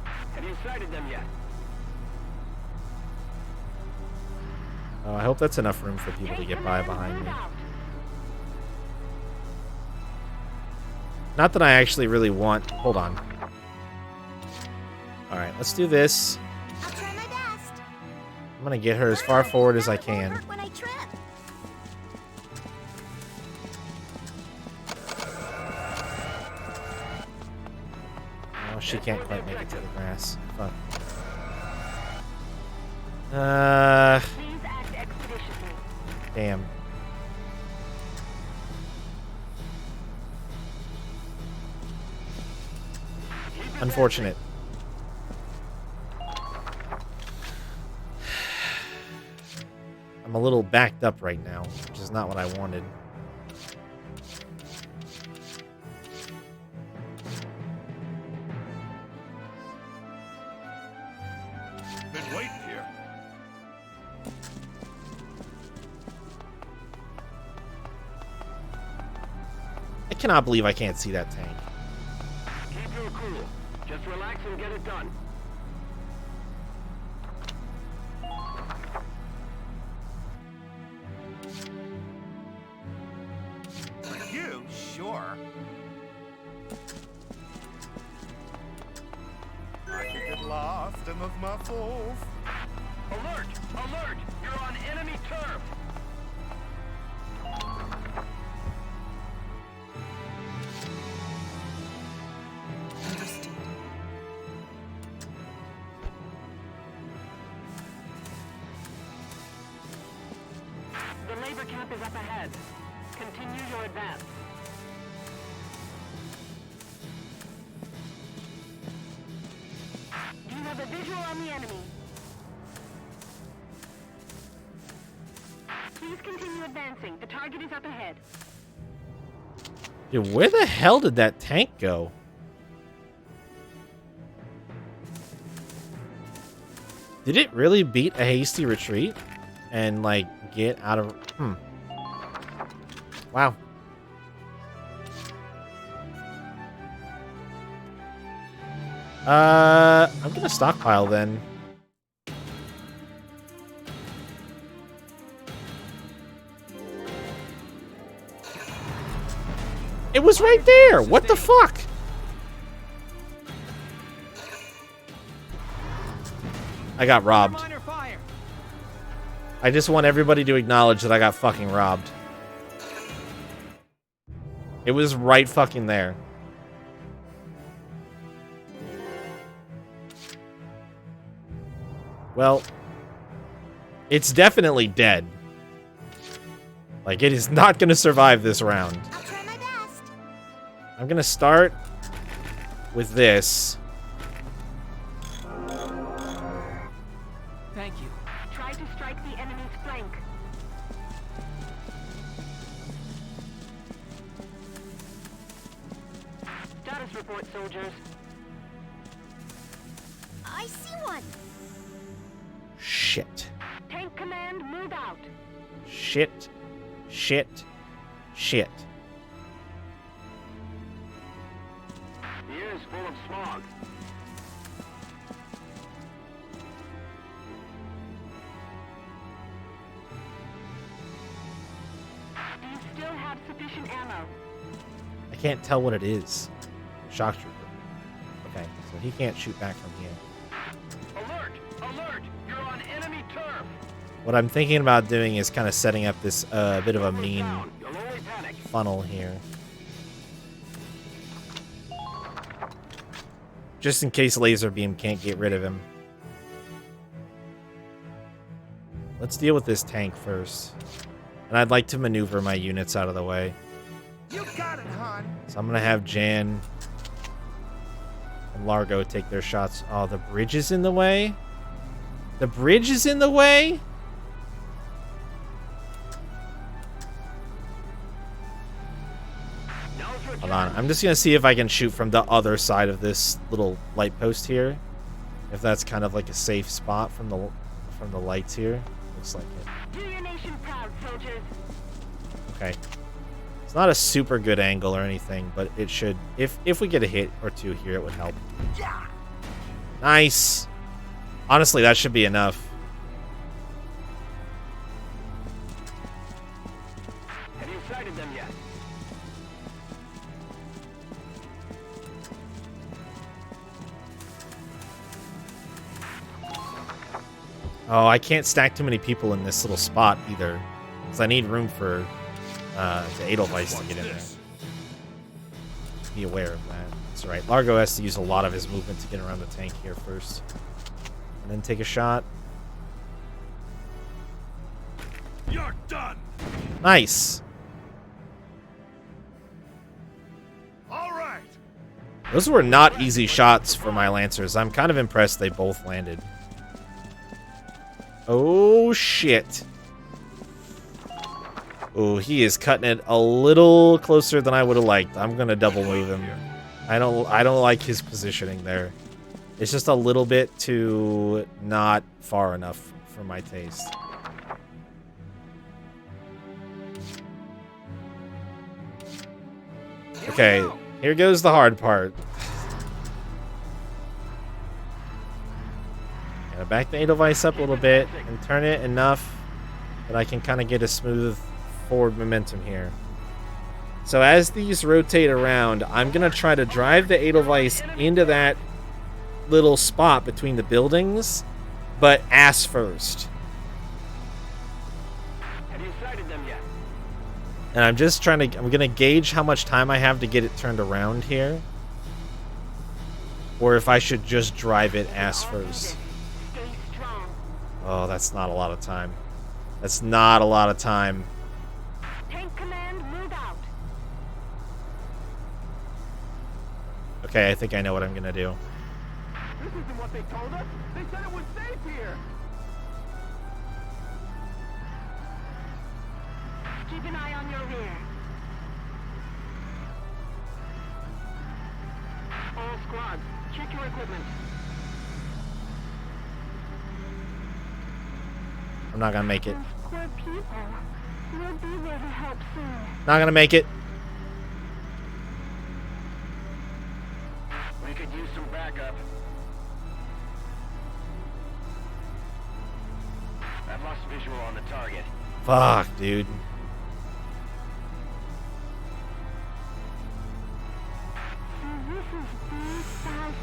Speaker 14: Have you sighted them yet?
Speaker 1: Oh, I hope that's enough room for people to get by behind me. Not that I actually really want... Hold on. Alright, let's do this.
Speaker 5: I'll try my best.
Speaker 1: I'm gonna get her as far forward as I can.
Speaker 5: When I trip.
Speaker 1: Oh, she can't quite make it to the grass. Fuck.
Speaker 13: Please act expeditiously.
Speaker 1: Damn. Unfortunate. I'm a little backed up right now, which is not what I wanted.
Speaker 8: Been waiting here.
Speaker 1: I cannot believe I can't see that tank.
Speaker 14: Keep your cool. Just relax and get it done.
Speaker 8: You? Sure. I could get lost in those muscles.
Speaker 14: Alert! Alert! You're on enemy turf!
Speaker 9: Understood.
Speaker 13: The labor camp is up ahead. Continue your advance. You have a visual on the enemy. Please continue advancing. The target is up ahead.
Speaker 1: Dude, where the hell did that tank go? Did it really beat a hasty retreat? And, like, get out of... Wow. I'm gonna stockpile then. It was right there! What the fuck? I got robbed. I just want everybody to acknowledge that I got fucking robbed. It was right fucking there. Well, it's definitely dead. Like, it is not going to survive this round.
Speaker 5: I'll try my best.
Speaker 1: I'm going to start with this.
Speaker 12: Thank you.
Speaker 13: Try to strike the enemy's flank. Status report, soldiers.
Speaker 5: I see one.
Speaker 1: Shit.
Speaker 13: Tank command, move out.
Speaker 1: Shit. Shit. Shit.
Speaker 14: The air is full of smog.
Speaker 13: Do you still have sufficient ammo?
Speaker 1: I can't tell what it is. Shock trooper. Okay, so he can't shoot back from here.
Speaker 14: Alert! Alert! You're on enemy turf!
Speaker 1: What I'm thinking about doing is kind of setting up this bit of a mean
Speaker 14: You'll only panic.
Speaker 1: funnel here. Just in case laser beam can't get rid of him. Let's deal with this tank first. And I'd like to maneuver my units out of the way.
Speaker 14: You got it, hon.
Speaker 1: So I'm going to have Jan and Largo take their shots. Oh, the bridge is in the way? The bridge is in the way? Hold on. I'm just going to see if I can shoot from the other side of this little light post here. If that's kind of like a safe spot from the lights here. Looks like it.
Speaker 13: Do your nation proud, soldiers.
Speaker 1: Okay. It's not a super good angle or anything, but it should... If we get a hit or two here, it would help. Nice! Honestly, that should be enough.
Speaker 14: Have you sighted them yet?
Speaker 1: Oh, I can't stack too many people in this little spot either. Because I need room for the Edelweiss to get in there. Be aware of that. That's alright. Largo has to use a lot of his movement to get around the tank here first. And then take a shot.
Speaker 8: You're done.
Speaker 1: Nice!
Speaker 8: Alright.
Speaker 1: Those were not easy shots for my Lancers. I'm kind of impressed they both landed. Oh, shit. Oh, he is cutting it a little closer than I would have liked. I'm going to double move him. I don't like his positioning there. It's just a little bit too not far enough for my taste. Okay, here goes the hard part. Gotta back the Edelweiss up a little bit and turn it enough that I can kind of get a smooth forward momentum here. So as these rotate around, I'm going to try to drive the Edelweiss into that little spot between the buildings, but ass first.
Speaker 14: Have you sighted them yet?
Speaker 1: And I'm just trying to... I'm going to gauge how much time I have to get it turned around here. Or if I should just drive it ass first. Oh, that's not a lot of time. That's not a lot of time.
Speaker 13: Tank command, move out.
Speaker 1: Okay, I think I know what I'm going to do.
Speaker 14: This isn't what they told us. They said it was safe here.
Speaker 13: Keep an eye on your rear. All squads, check your equipment.
Speaker 1: I'm not gonna make it.
Speaker 13: Poor people. We'll be there to help soon.
Speaker 1: Not gonna make it.
Speaker 14: We could use some backup. I've lost visual on the target.
Speaker 1: Fuck, dude.
Speaker 5: So this is B-1000.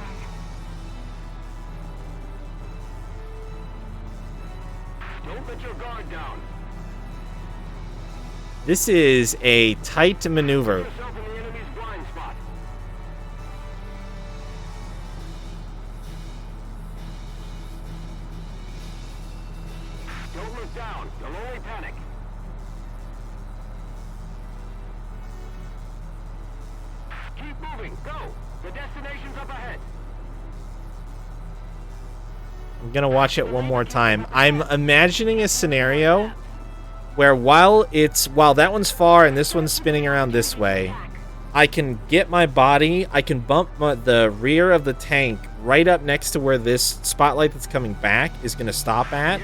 Speaker 14: Don't let your guard down.
Speaker 1: This is a tight maneuver.
Speaker 14: Yourself in the enemy's blind spot. Don't look down. You'll only panic. Keep moving. Go. The destination's up ahead.
Speaker 1: I'm gonna watch it one more time. I'm imagining a scenario where while that one's far and this one's spinning around this way, I can get my body, I can bump the rear of the tank right up next to where this spotlight that's coming back is gonna stop at.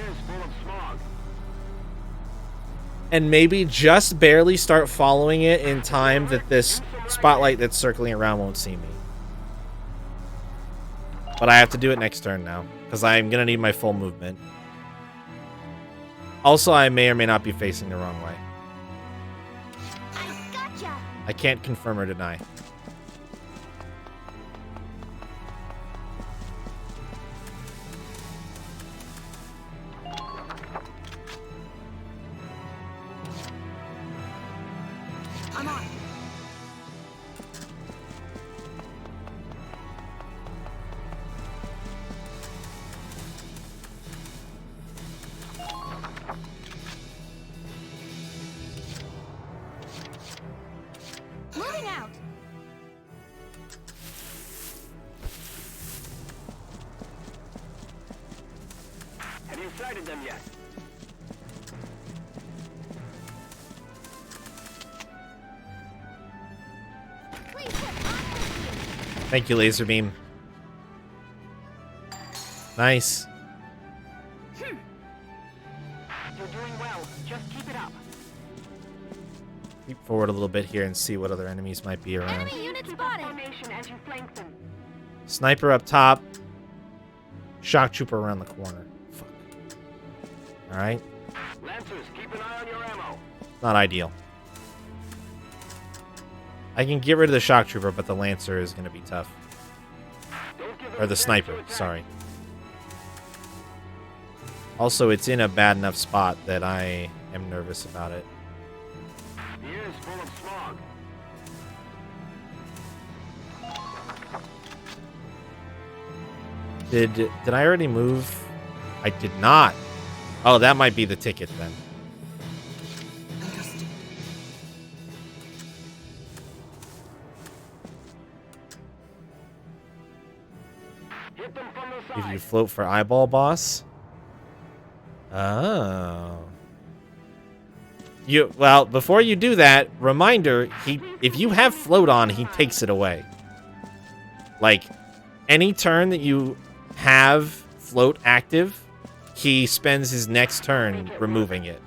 Speaker 1: And maybe just barely start following it in time that this spotlight that's circling around won't see me. But I have to do it next turn now, because I'm going to need my full movement. Also, I may or may not be facing the wrong way. I can't confirm or deny.
Speaker 9: I'm on.
Speaker 5: Moving out.
Speaker 14: sighted them yet.
Speaker 1: Thank you, laser beam. Nice.
Speaker 13: You're doing well. Just keep it up.
Speaker 1: Keep forward a little bit here and see what other enemies might be around.
Speaker 5: Enemy unit spotted.
Speaker 13: Formation as you flank them.
Speaker 1: Sniper up top. Shock trooper around the corner. Fuck. Alright.
Speaker 14: Lancers, keep an eye on your ammo.
Speaker 1: Not ideal. I can get rid of the shock trooper, but the lancer is going to be tough. Or the sniper, sorry. Also, it's in a bad enough spot that I am nervous about it.
Speaker 14: The air is full of smog.
Speaker 1: Did I already move? I did not. Oh, that might be the ticket then.
Speaker 14: Hit them from the side.
Speaker 1: If you float for eyeball boss. Oh. Well, before you do that, reminder, if you have float on, he takes it away. Like, any turn that you have float active, he spends his next turn removing it.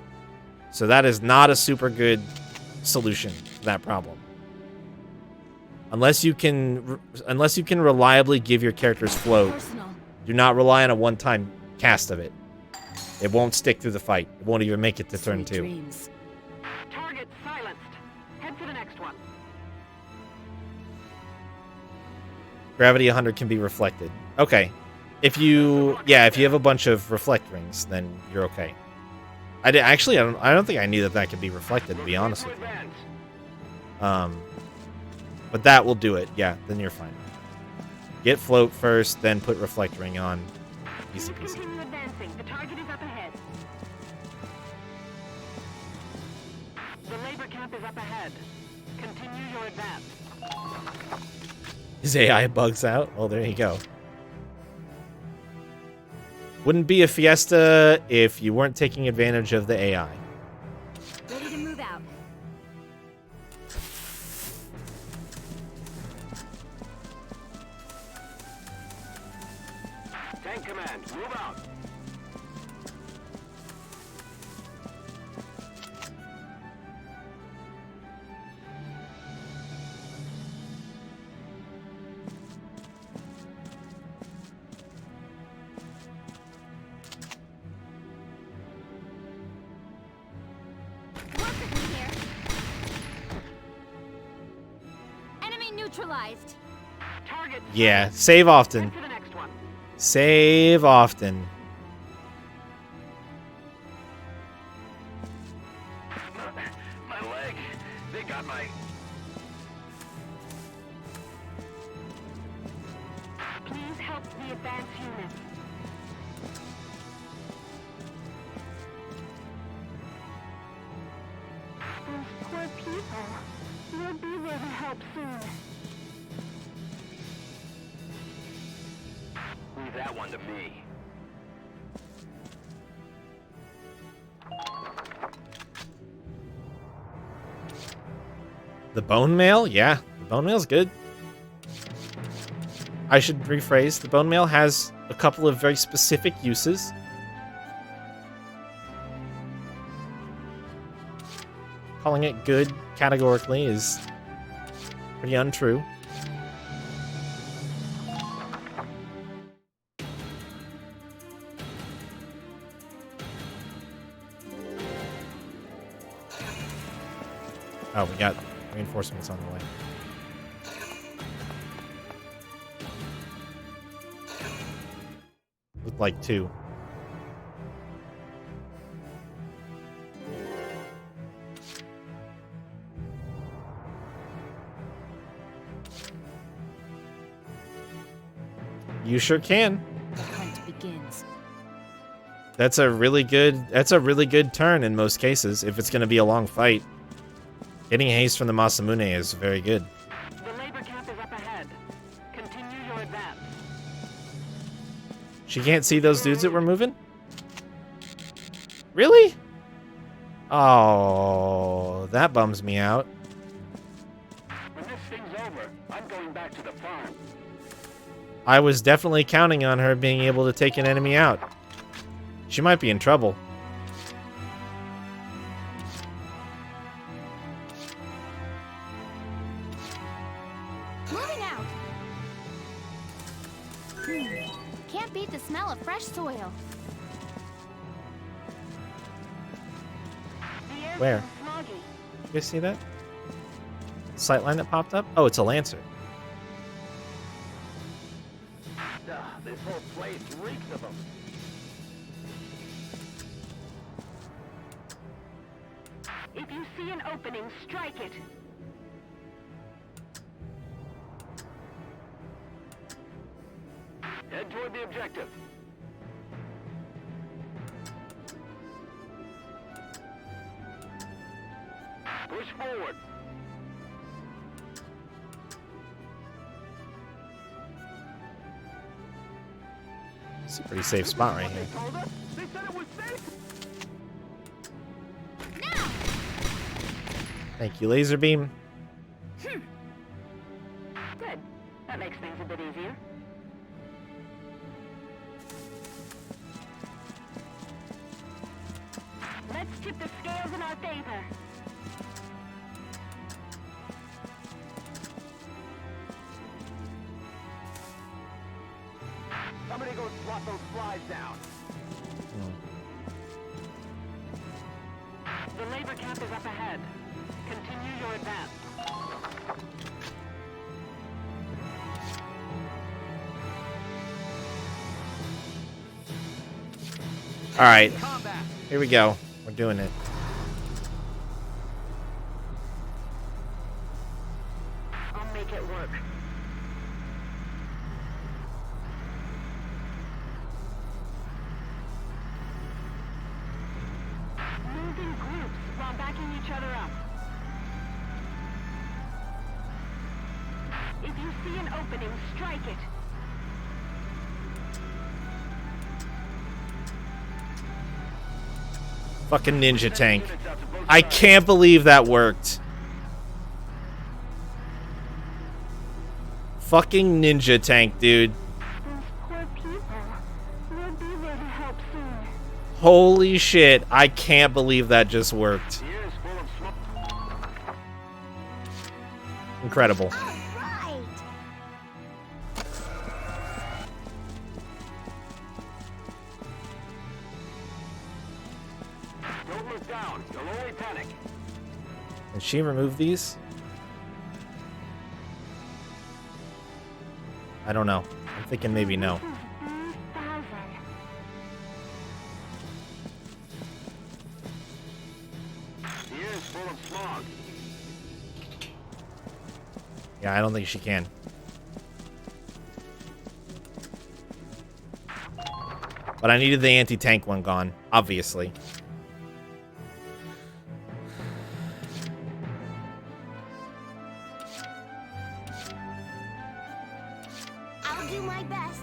Speaker 1: So that is not a super good solution to that problem. Unless you can reliably give your characters float, do not rely on a one-time cast of it. It won't stick through the fight. It won't even make it to turn 2.
Speaker 13: Target silenced. Head for the next one.
Speaker 1: Gravity 100 can be reflected. Okay. If you have a bunch of reflect rings, then you're okay. I don't think I knew that could be reflected, to be honest with you. But that will do it. Yeah, then you're fine. Get float first, then put reflect ring on. Easy peasy.
Speaker 13: Continue advancing. The target is up ahead. The labor camp is up ahead. Continue your advance.
Speaker 1: His AI bugs out. Oh, there you go. Wouldn't be a fiesta if you weren't taking advantage of the AI.
Speaker 5: Ready to move out.
Speaker 14: Tank command, move out.
Speaker 5: Work with me here. Enemy neutralized.
Speaker 13: Target.
Speaker 1: Yeah, save often.
Speaker 13: For the next one.
Speaker 1: Save often.
Speaker 14: My leg. They got my...
Speaker 13: Please help the advance unit. Those poor people. We'll be there to help soon.
Speaker 14: Leave that one to me.
Speaker 1: The bone mail? Yeah, the bone mail's good. I should rephrase. The bone mail has a couple of very specific uses. Calling it good categorically is pretty untrue. Oh, we got reinforcements on the way. Looked like 2. You sure can.
Speaker 3: The hunt begins.
Speaker 1: That's a really good turn in most cases if it's going to be a long fight. Getting haste from the Masamune is very good.
Speaker 13: The labor camp is up ahead. Continue your advance.
Speaker 1: She can't see those dudes that were moving? Really? Oh, that bums me out.
Speaker 14: When this thing's over, I'm going back to the farm.
Speaker 1: I was definitely counting on her being able to take an enemy out. She might be in trouble.
Speaker 5: Moving out. Can't beat the smell of fresh soil.
Speaker 1: Where? You guys see that? Sightline that popped up? Oh, it's a Lancer.
Speaker 14: This whole place reeks of them.
Speaker 13: If you see an opening, strike it.
Speaker 14: Head toward the objective. Push forward.
Speaker 1: It's a pretty safe spot right here.
Speaker 14: They said it was safe.
Speaker 1: Thank you, laser beam.
Speaker 13: Good. That makes things a bit easier. Let's tip the scales in our favor.
Speaker 14: Somebody go swat those flies down.
Speaker 13: The labor camp is up ahead. Continue your advance.
Speaker 1: All right, here we go. We're doing it.
Speaker 13: I'll make it work. Move in groups while backing each other up. If you see an opening, strike it.
Speaker 1: Fucking ninja tank. I can't believe that worked. Fucking ninja tank, dude.
Speaker 13: Those poor people. We'll be there to help soon.
Speaker 1: Holy shit. I can't believe that just worked. Incredible.
Speaker 14: Don't look down. You'll only panic.
Speaker 1: Can she remove these? I don't know. I'm thinking maybe no.
Speaker 14: The air is full of smog.
Speaker 1: Yeah, I don't think she can. But I needed the anti-tank one gone, obviously.
Speaker 5: I'll do my best.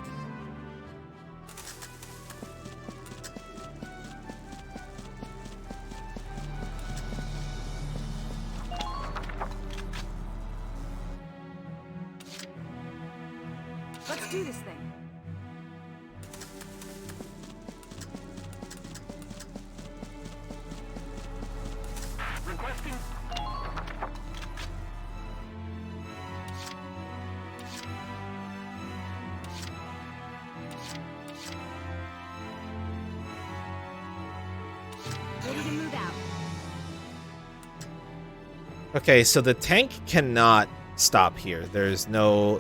Speaker 9: Let's do this thing.
Speaker 14: Requesting.
Speaker 5: Ready to move out.
Speaker 1: Okay, so the tank cannot stop here. There's no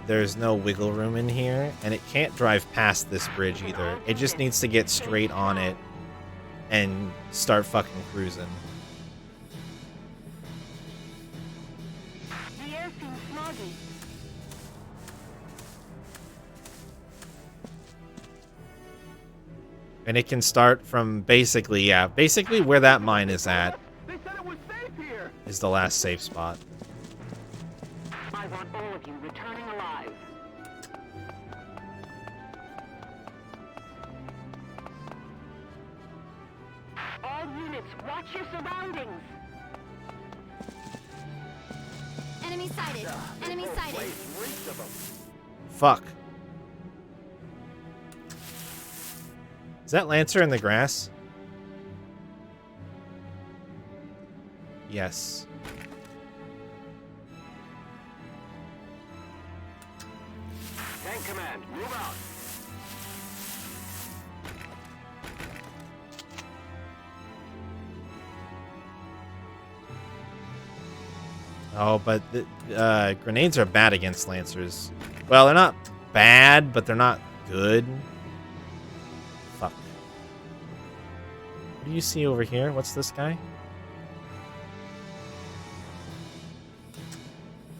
Speaker 1: wiggle room in here, and it can't drive past this bridge either. It just needs to get straight on it and start fucking cruising.
Speaker 13: The air seems smoggy.
Speaker 1: And it can start from basically where that mine is at
Speaker 14: They said it was safe here.
Speaker 1: is the last safe spot.
Speaker 13: I want all of you returning alive. All Watch your surroundings.
Speaker 5: Enemy sighted. Enemy sighted.
Speaker 1: Fuck. Is that Lancer in the grass? Yes.
Speaker 14: Tank command, move out.
Speaker 1: Oh, but grenades are bad against Lancers. Well, they're not bad, but they're not good. Fuck. What do you see over here? What's this guy?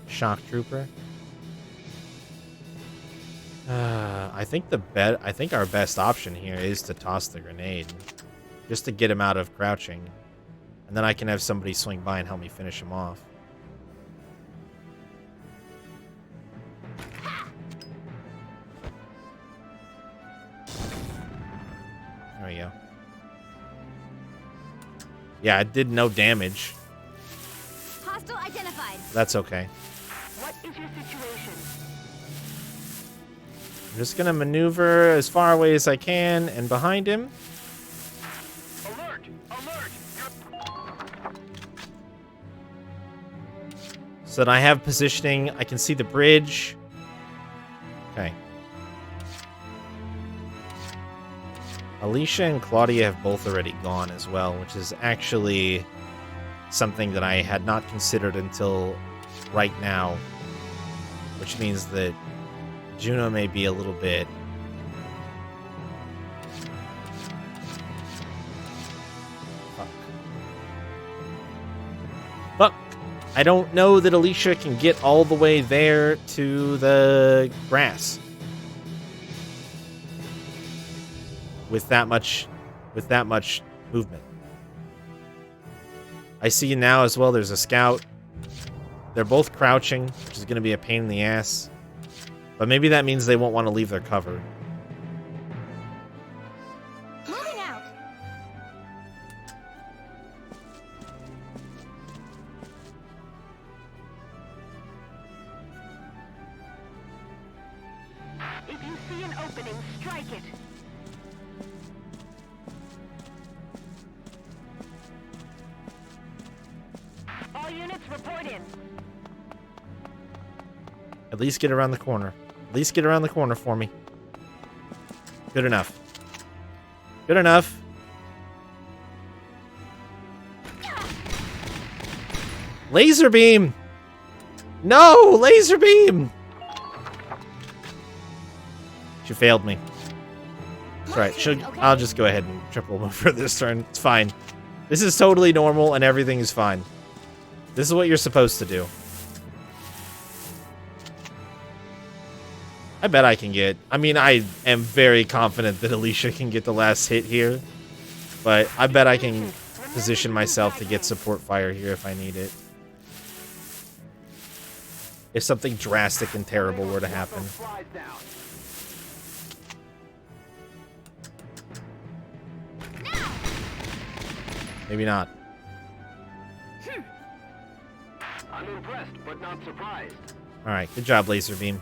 Speaker 1: Shock Trooper. I think our best option here is to toss the grenade, just to get him out of crouching, and then I can have somebody swing by and help me finish him off. There we go. Yeah, it did no damage.
Speaker 5: Hostile identified.
Speaker 1: That's okay.
Speaker 13: What is your situation?
Speaker 1: I'm just gonna maneuver as far away as I can and behind him.
Speaker 14: Alert! Alert!
Speaker 1: So that I have positioning. I can see the bridge. Okay. Alicia and Claudia have both already gone as well, which is actually something that I had not considered until right now. Which means that Juno may be a little bit... Fuck. I don't know that Alicia can get all the way there to the grass. With that much movement. I see now as well, there's a scout. They're both crouching, which is going to be a pain in the ass. But maybe that means they won't want to leave their cover.
Speaker 5: Moving out.
Speaker 13: If you see an opening, strike it. All units report in.
Speaker 1: At least get around the corner. At least get around the corner for me. Good enough. Good enough. Laser beam! No! Laser beam! She failed me. That's right. I'll just go ahead and triple move for this turn. It's fine. This is totally normal and everything is fine. This is what you're supposed to do. I bet I can get... I mean, I am very confident that Alicia can get the last hit here. But I bet I can position myself to get support fire here if I need it. If something drastic and terrible were to happen. Maybe not.
Speaker 14: I'm impressed, but not surprised.
Speaker 1: Alright, good job, Laser Beam.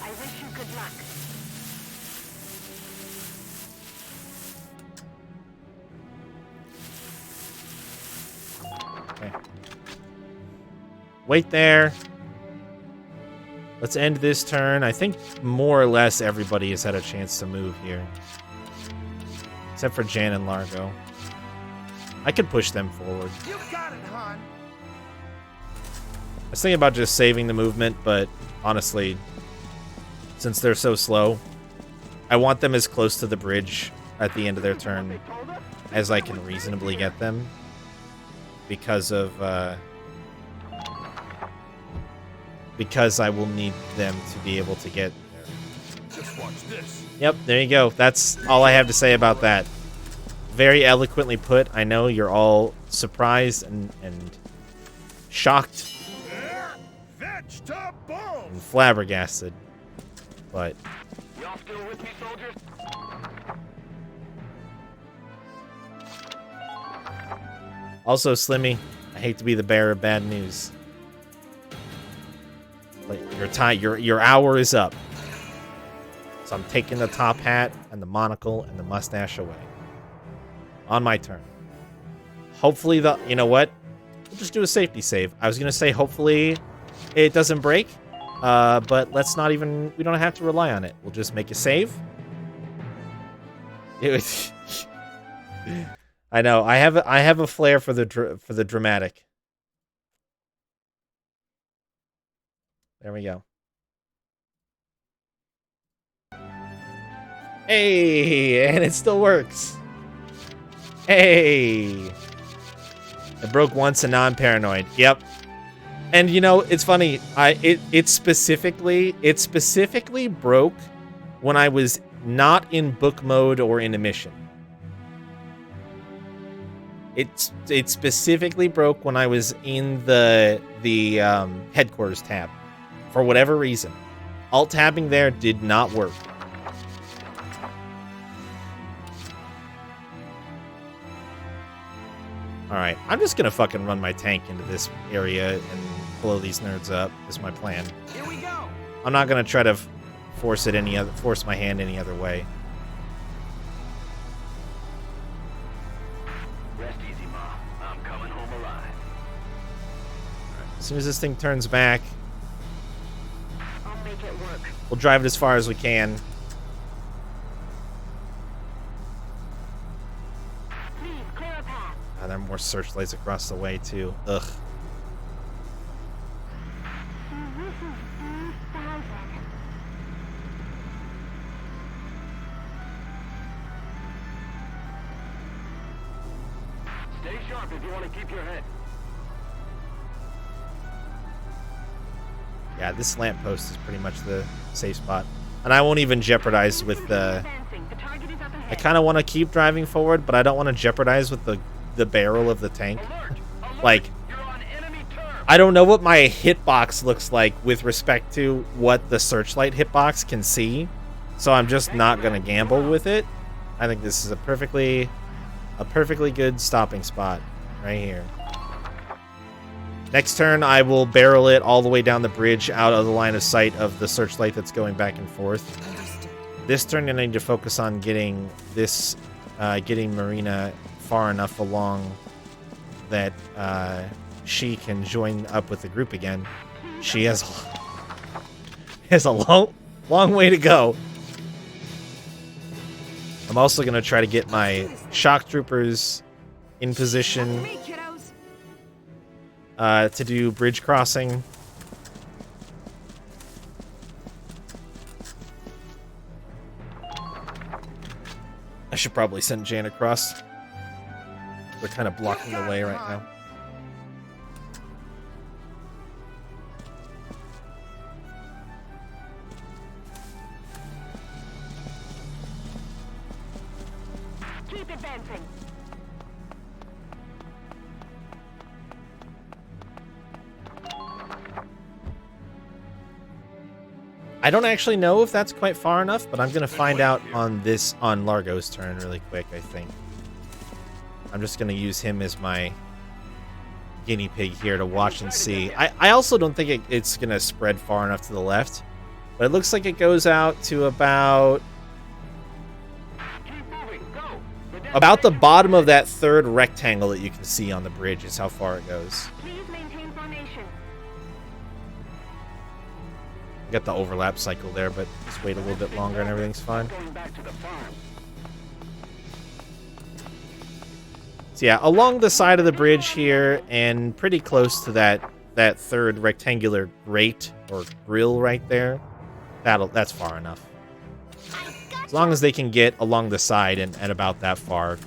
Speaker 13: I wish you good luck.
Speaker 1: Okay. Wait there. Let's end this turn. I think more or less everybody has had a chance to move here. Except for Jan and Largo. I could push them forward.
Speaker 8: You got it, hon.
Speaker 1: I was thinking about just saving the movement, but honestly, since they're so slow, I want them as close to the bridge at the end of their turn as I can reasonably get them. Because I will need them to be able to get there.
Speaker 8: Just watch this.
Speaker 1: Yep, there you go. That's all I have to say about that. Very eloquently put. I know you're all surprised and shocked and flabbergasted. But
Speaker 14: Y'all still with me, soldiers?
Speaker 1: Also, Slimmy, I hate to be the bearer of bad news. But your hour is up. So I'm taking the top hat and the monocle and the mustache away. On my turn. Hopefully you know what? We'll just do a safety save. I was going to say hopefully it doesn't break. But let's not even, we don't have to rely on it. We'll just make a save. I know, I have a flair for the dramatic. There we go. Hey, and it still works. Hey. It broke once and now I'm paranoid. Yep. And you know, it's funny. It specifically broke when I was not in book mode or in a mission. It specifically broke when I was in the headquarters tab. For whatever reason. Alt tabbing there did not work. Alright, I'm just gonna fucking run my tank into this area and blow these nerds up, is my plan.
Speaker 6: Here we go.
Speaker 1: I'm not gonna try to force my hand any other way.
Speaker 14: Rest easy, Ma. I'm coming home alive.
Speaker 1: As soon as this thing turns back,
Speaker 13: I'll make it work.
Speaker 1: we'll drive it as far as we can.
Speaker 13: Please, clear a path.
Speaker 1: There are more searchlights across the way, too. Ugh.
Speaker 5: This is 3000.
Speaker 14: Stay sharp if you want to keep your head.
Speaker 1: Yeah, this lamppost is pretty much the safe spot. And I won't even jeopardize with the... I kind of want to keep driving forward, but I don't want to jeopardize with the barrel of the tank. Like, I don't know what my hitbox looks like with respect to what the searchlight hitbox can see. So I'm just not going to gamble with it. I think this is a perfectly good stopping spot right here. Next turn, I will barrel it all the way down the bridge out of the line of sight of the searchlight that's going back and forth. This turn, I need to focus on getting this, getting Marina far enough along that she can join up with the group again. She has a long way to go. I'm also going to try to get my shock troopers in position to do bridge crossing. I should probably send Jan across. They're kind of blocking the way right now.
Speaker 13: Keep advancing.
Speaker 1: I don't actually know if that's quite far enough, but I'm going to find out on Largo's turn really quick, I think. I'm just going to use him as my guinea pig here to watch and see. I also don't think it's going to spread far enough to the left, but it looks like it goes out to about the bottom of that third rectangle that you can see on the bridge is how far it goes.
Speaker 13: Please maintain formation.
Speaker 1: Got the overlap cycle there, but just wait a little bit longer and everything's fine.
Speaker 14: Going back to the farm.
Speaker 1: So yeah, along the side of the bridge here and pretty close to that third rectangular grate or grill right there, that's far enough. As long as they can get along the side and about that far.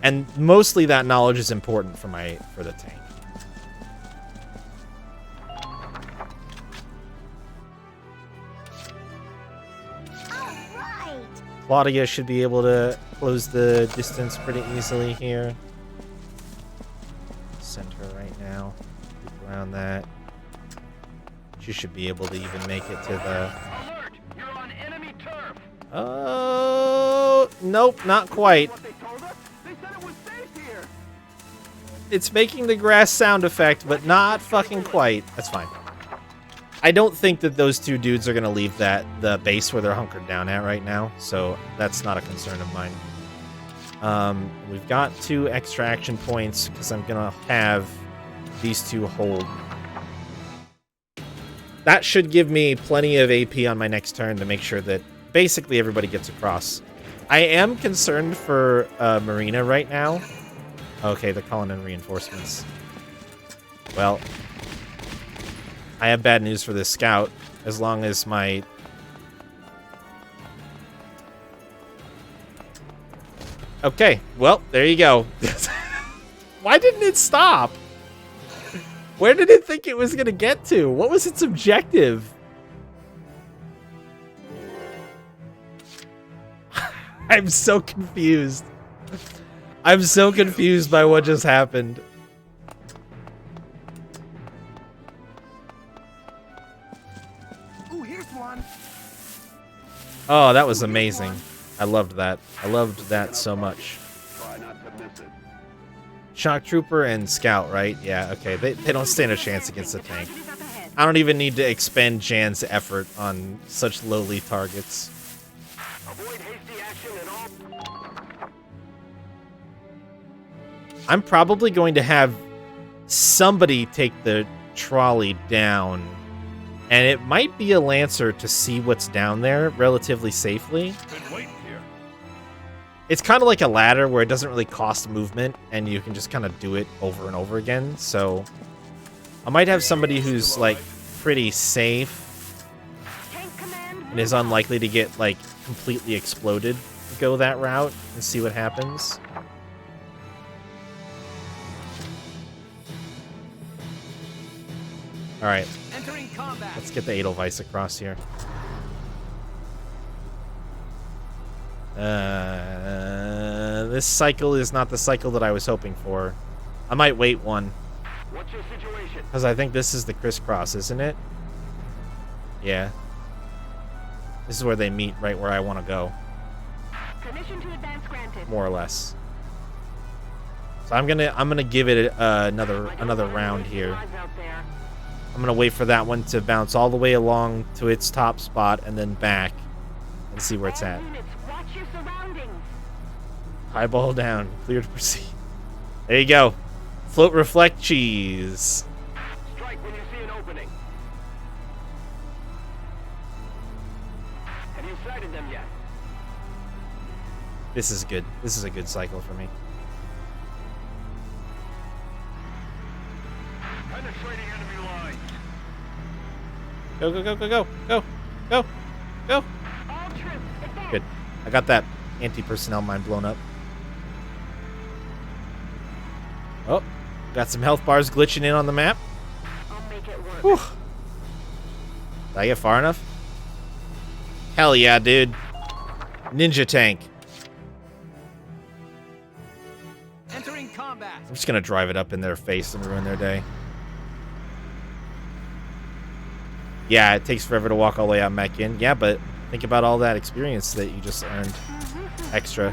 Speaker 1: And mostly that knowledge is important for the tank. Claudia should be able to close the distance pretty easily here. Send her right now. Loop around that. She should be able to even make it to the...
Speaker 14: Alert! You're on enemy turf.
Speaker 1: Oh, nope, not quite.
Speaker 14: What they told us? They said it was safe here.
Speaker 1: It's making the grass sound effect, but not fucking quite. That's fine. I don't think that those two dudes are going to leave the base where they're hunkered down at right now, so that's not a concern of mine. We've got 2 extra action points because I'm going to have these two hold. That should give me plenty of AP on my next turn to make sure that basically everybody gets across. I am concerned for Marina right now. Okay, they're calling in reinforcements. Well, I have bad news for this scout. As long as my... Okay, well, there you go. Why didn't it stop? Where did it think it was going to get to? What was its objective? I'm so confused. I'm so confused by what just happened.
Speaker 11: Ooh, here's one.
Speaker 1: Oh, that was amazing. I loved that. I loved that so much. Shock Trooper and Scout, right? Yeah, okay. They don't stand a chance against the tank. I don't even need to expend Jan's effort on such lowly targets. I'm probably going to have somebody take the trolley down, and it might be a Lancer to see what's down there relatively safely. It's kind of like a ladder where it doesn't really cost movement, and you can just kind of do it over and over again. So I might have somebody who's like pretty safe and is unlikely to get like completely exploded go that route and see what happens. All right, let's get the Edelweiss across here. This cycle is not the cycle that I was hoping for. I might wait one.
Speaker 14: What's your situation?
Speaker 1: Because I think this is the crisscross, isn't it? Yeah. This is where they meet, right where I want to go.
Speaker 13: Permission to advance granted.
Speaker 1: More or less. So I'm gonna give it another round here. I'm gonna wait for that one to bounce all the way along to its top spot and then back and see where it's at.
Speaker 13: Watch your surroundings.
Speaker 1: Highball down. Clear to proceed. There you go. Float, reflect, cheese.
Speaker 14: Strike when you see an opening. Have you sighted them yet?
Speaker 1: This is good. This is a good cycle for me.
Speaker 14: Penetrating enemy lines.
Speaker 1: Go, go, go, go, go, go, go, go. Good. I got that anti-personnel mine blown up. Oh, got some health bars glitching in on the map.
Speaker 13: I'll make it work.
Speaker 1: Whew. Did I get far enough? Hell yeah, dude. Ninja tank.
Speaker 6: Entering combat.
Speaker 1: I'm just gonna drive it up in their face and ruin their day. Yeah, it takes forever to walk all the way out back in. Yeah, but think about all that experience that you just earned. Extra.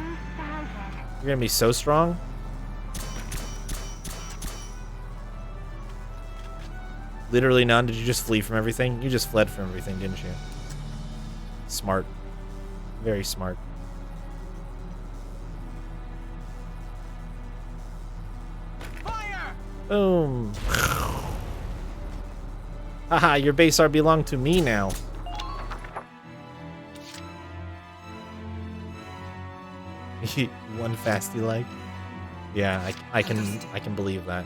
Speaker 1: You're gonna be so strong. Literally none. Did you just flee from everything? You just fled from everything, didn't you? Smart. Very smart.
Speaker 6: Fire!
Speaker 1: Boom. Haha, your base are belong to me now. One fasty like. Yeah, I can believe that.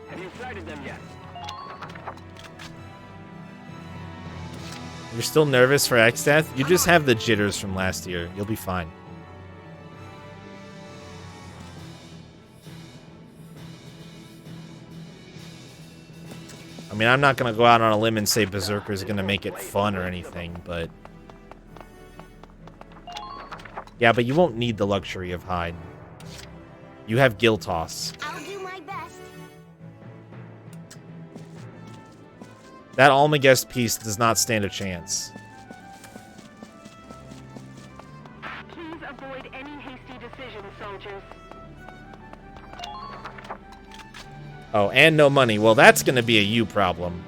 Speaker 14: Have you sighted them yet?
Speaker 1: You're still nervous for X-Death? You just have the jitters from last year. You'll be fine. I mean, I'm not going to go out on a limb and say Berserker is going to make it fun or anything, but... Yeah, but you won't need the luxury of hide. You have Gill Toss.
Speaker 5: I'll do my best.
Speaker 1: That Almagest piece does not stand a chance.
Speaker 13: avoid any hasty decisions, soldiers.
Speaker 1: Oh, and no money. Well, that's going to be a you problem.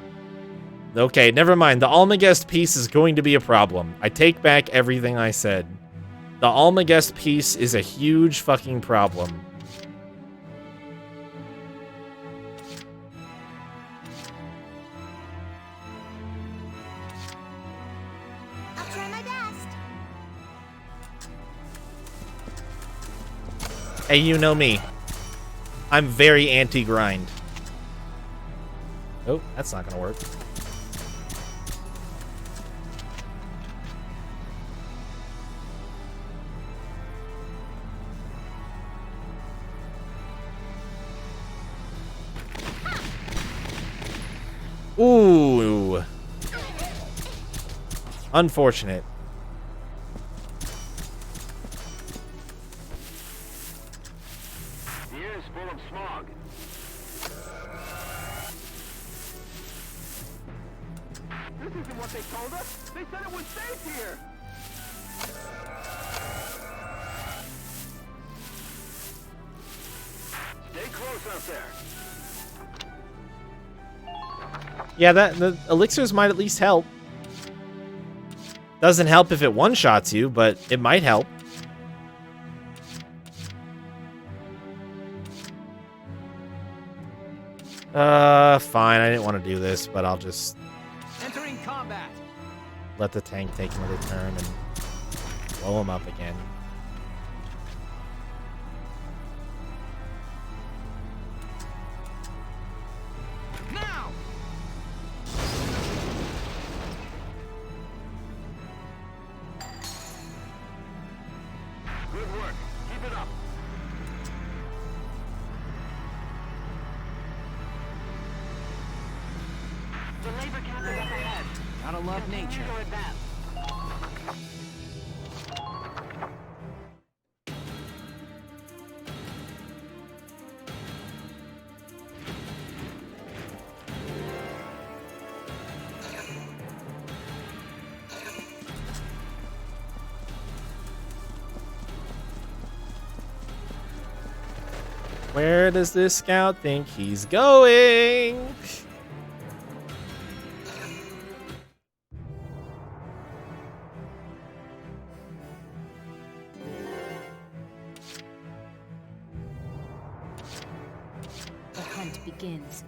Speaker 1: Okay, never mind. The Almagest piece is going to be a problem. I take back everything I said. The Almagest piece is a huge fucking problem.
Speaker 5: I'll try my best.
Speaker 1: Hey, you know me. I'm very anti-grind. Oh, that's not gonna work. Ooh. Unfortunate.
Speaker 14: The air is full of smog. This isn't what they told us. They said it was safe here. Stay close out there.
Speaker 1: Yeah, the elixirs might at least help. Doesn't help if it one-shots you, but it might help. Fine. I didn't want to do this, but I'll just
Speaker 6: Entering combat.
Speaker 1: let the tank take another turn and blow him up again.
Speaker 6: Now.
Speaker 14: Good work. Keep it up.
Speaker 13: The labor camp is up ahead.
Speaker 6: Gotta love nature.
Speaker 13: Continue to advance.
Speaker 1: Where does this scout think he's going?
Speaker 3: The hunt begins.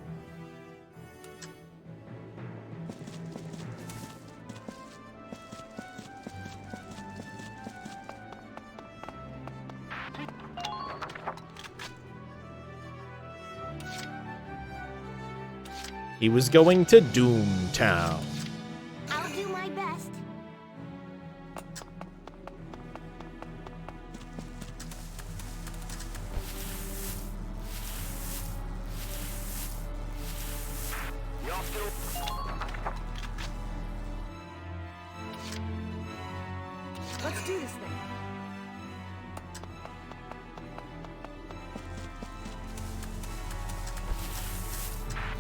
Speaker 1: He was going to Doomtown.
Speaker 5: I'll do my best.
Speaker 14: Y'all still...
Speaker 9: Let's do this thing.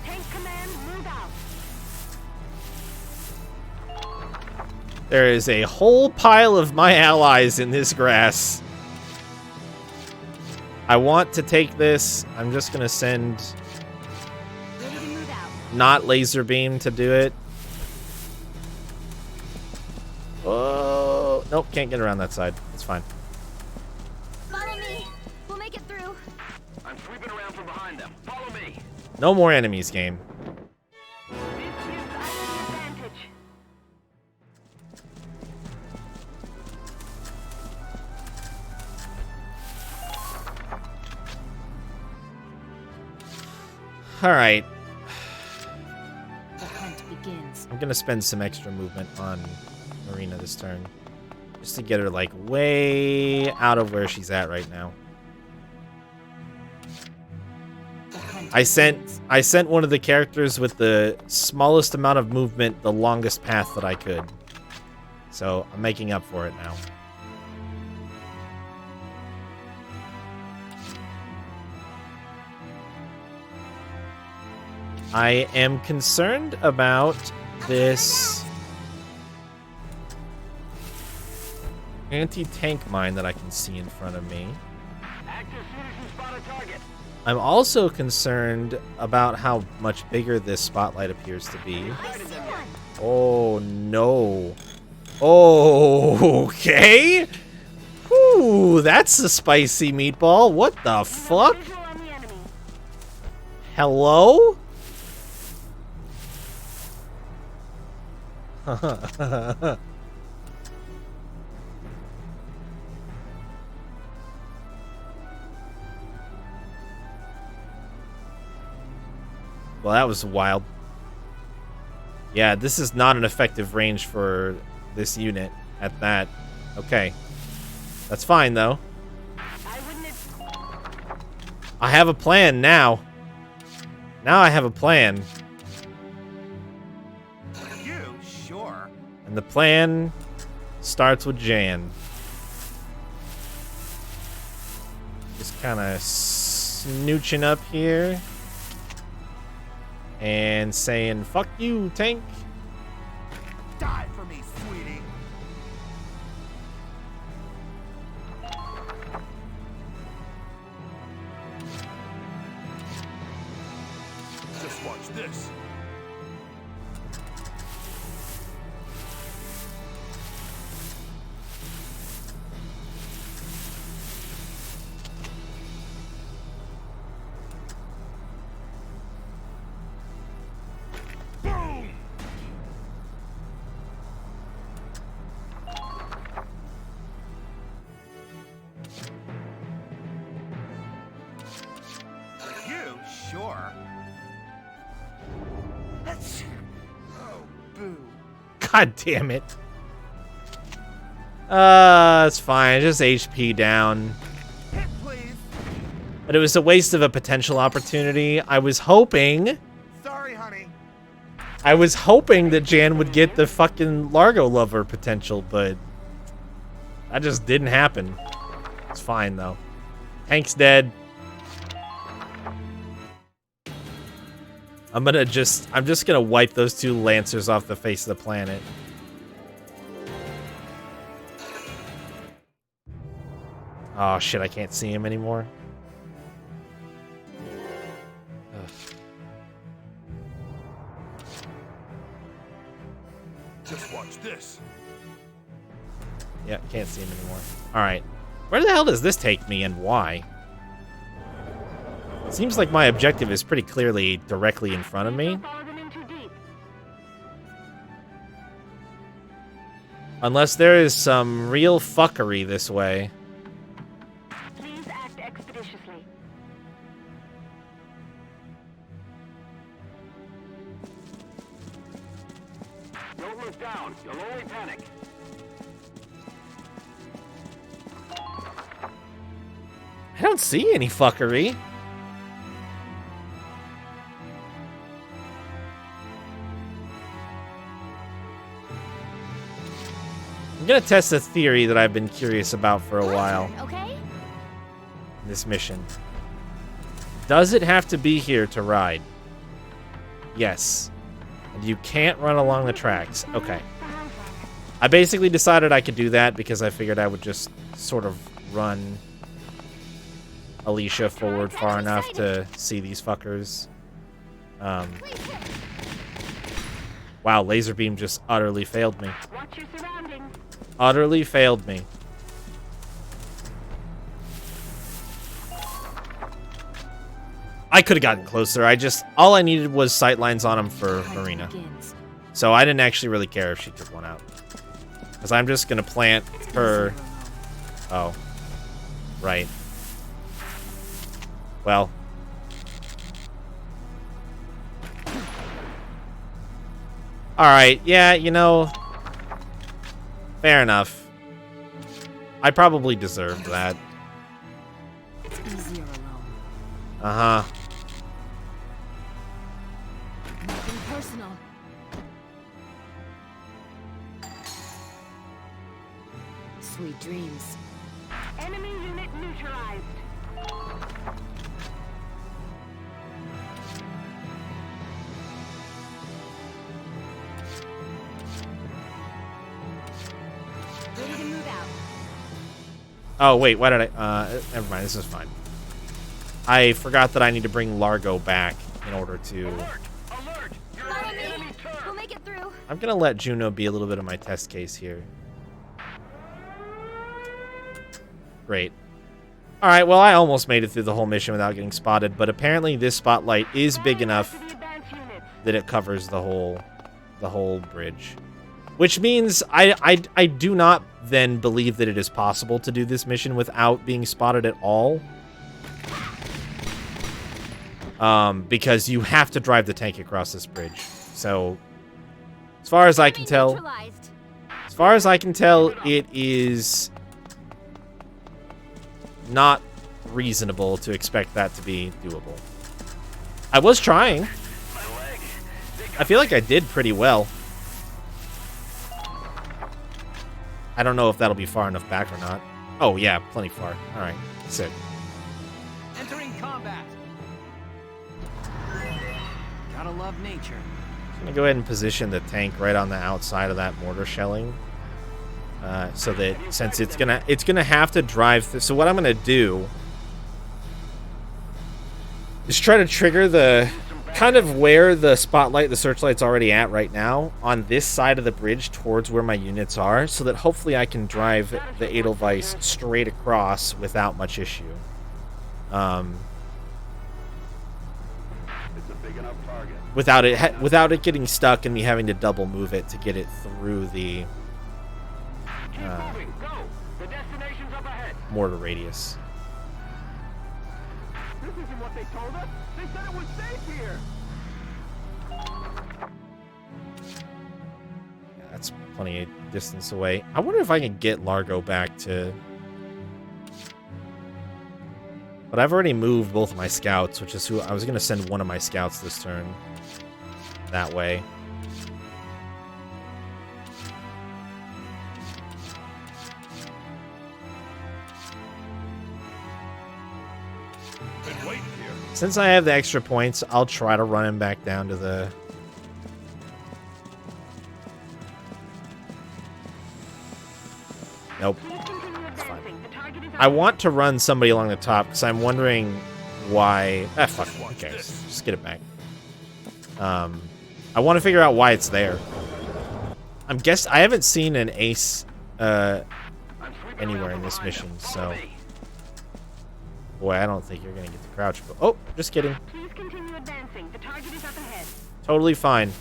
Speaker 13: Tank command, move out.
Speaker 1: There is a whole pile of my allies in this grass. I want to take this. I'm just going to send
Speaker 5: Ready to move out.
Speaker 1: not laser beam to do it. Oh, nope, can't get around that side. It's fine.
Speaker 5: Follow me. We'll make it through.
Speaker 14: I'm sweeping around from behind them. Follow me.
Speaker 1: No more enemies, game.
Speaker 13: This gives us the advantage.
Speaker 1: All right.
Speaker 3: The hunt begins.
Speaker 1: I'm going to spend some extra movement on Marina this turn. Just to get her, like, way out of where she's at right now.
Speaker 3: The hunt
Speaker 1: I sent one of the characters with the smallest amount of movement, the longest path that I could. So I'm making up for it now. I am concerned about this. anti-tank mine that I can see in front of me.
Speaker 14: Act as soon as you spot a target.
Speaker 1: I'm also concerned about how much bigger this spotlight appears to be. Oh, no. Oh, okay. Whew, that's a spicy meatball. What the fuck? Hello? Well, that was wild. Yeah, this is not an effective range for this unit at that. Okay. That's fine, though. I have a plan now. Now I have a plan.
Speaker 11: You sure?
Speaker 1: And the plan starts with Jan. Just kind of snooching up here. And saying, fuck you, tank.
Speaker 11: Die for me, sweetie.
Speaker 8: Just watch this.
Speaker 11: You sure? Oh, boo.
Speaker 1: God damn it. It's fine. Just HP down.
Speaker 11: Hit, please.
Speaker 1: But it was a waste of a potential opportunity. I was hoping that Jan would get the fucking Largo Lover potential, but that just didn't happen. It's fine, though. Hank's dead. I'm just gonna wipe those two Lancers off the face of the planet. Oh shit, I can't see him anymore. Ugh.
Speaker 8: Just watch this.
Speaker 1: Yeah, can't see him anymore. Alright. Where the hell does this take me and why? Seems like my objective is pretty clearly directly in front of me. Unless there is some real fuckery this way.
Speaker 13: Please act expeditiously.
Speaker 14: Don't look down. You'll only panic.
Speaker 1: I don't see any fuckery. I'm gonna test a theory that I've been curious about for a while.
Speaker 5: Okay?
Speaker 1: This mission. Does it have to be here to ride? Yes. And you can't run along the tracks. Okay. I basically decided I could do that because I figured I would just sort of run Alicia forward far enough to see these fuckers. Wow, laser beam just utterly failed me.
Speaker 13: Watch your surroundings.
Speaker 1: Utterly failed me. I could have gotten closer. All I needed was sightlines on him for Marina. So I didn't actually really care if she took one out. Because I'm just going to plant her... Oh. Right. Well. Alright, yeah, you know... Fair enough. I probably deserved that.
Speaker 3: It's easier alone.
Speaker 1: Uh-huh.
Speaker 3: Nothing personal. Sweet dreams.
Speaker 13: Enemy unit neutralized.
Speaker 3: Ready to move out.
Speaker 1: Oh, wait, why did I... never mind, this is fine. I forgot that I need to bring Largo back in order to...
Speaker 5: Follow me. We'll make it through.
Speaker 1: I'm gonna let Juno be a little bit of my test case here. Great. Alright, well, I almost made it through the whole mission without getting spotted, but apparently this spotlight is big enough that it covers the whole bridge. Which means I do not then believe that it is possible to do this mission without being spotted at all. Because you have to drive the tank across this bridge. So, as far as I can tell, it is not reasonable to expect that to be doable. I was trying. I feel like I did pretty well. I don't know if that'll be far enough back or not. Oh, yeah, plenty far. Alright, sick.
Speaker 6: Entering combat. Gotta love nature.
Speaker 1: I'm gonna go ahead and position the tank right on the outside of that mortar shelling. So that since it's gonna have to drive through. So what I'm gonna do is try to trigger the kind of where the spotlight, the searchlight's already at right now, on this side of the bridge towards where my units are, so that hopefully I can drive the Edelweiss straight across without much issue. Without it getting stuck and me having to double move it to get it through the mortar radius.
Speaker 14: This isn't what they told us. They said it was safe here.
Speaker 1: Yeah, that's plenty of distance away. I wonder if I can get Largo back to... But I've already moved both of my scouts, which is who I was going to send one of my scouts this turn that way. Since I have the extra points, I'll try to run him back down to the... Nope. It's fine. I want to run somebody along the top, because I'm wondering why... Ah, fuck. Who cares? Just get it back. I want to figure out why it's there. I haven't seen an ace anywhere in this mission, so... Boy, I don't think you're gonna get the crouch. But oh, just kidding.
Speaker 13: Please continue advancing. The target is up ahead.
Speaker 1: Totally fine.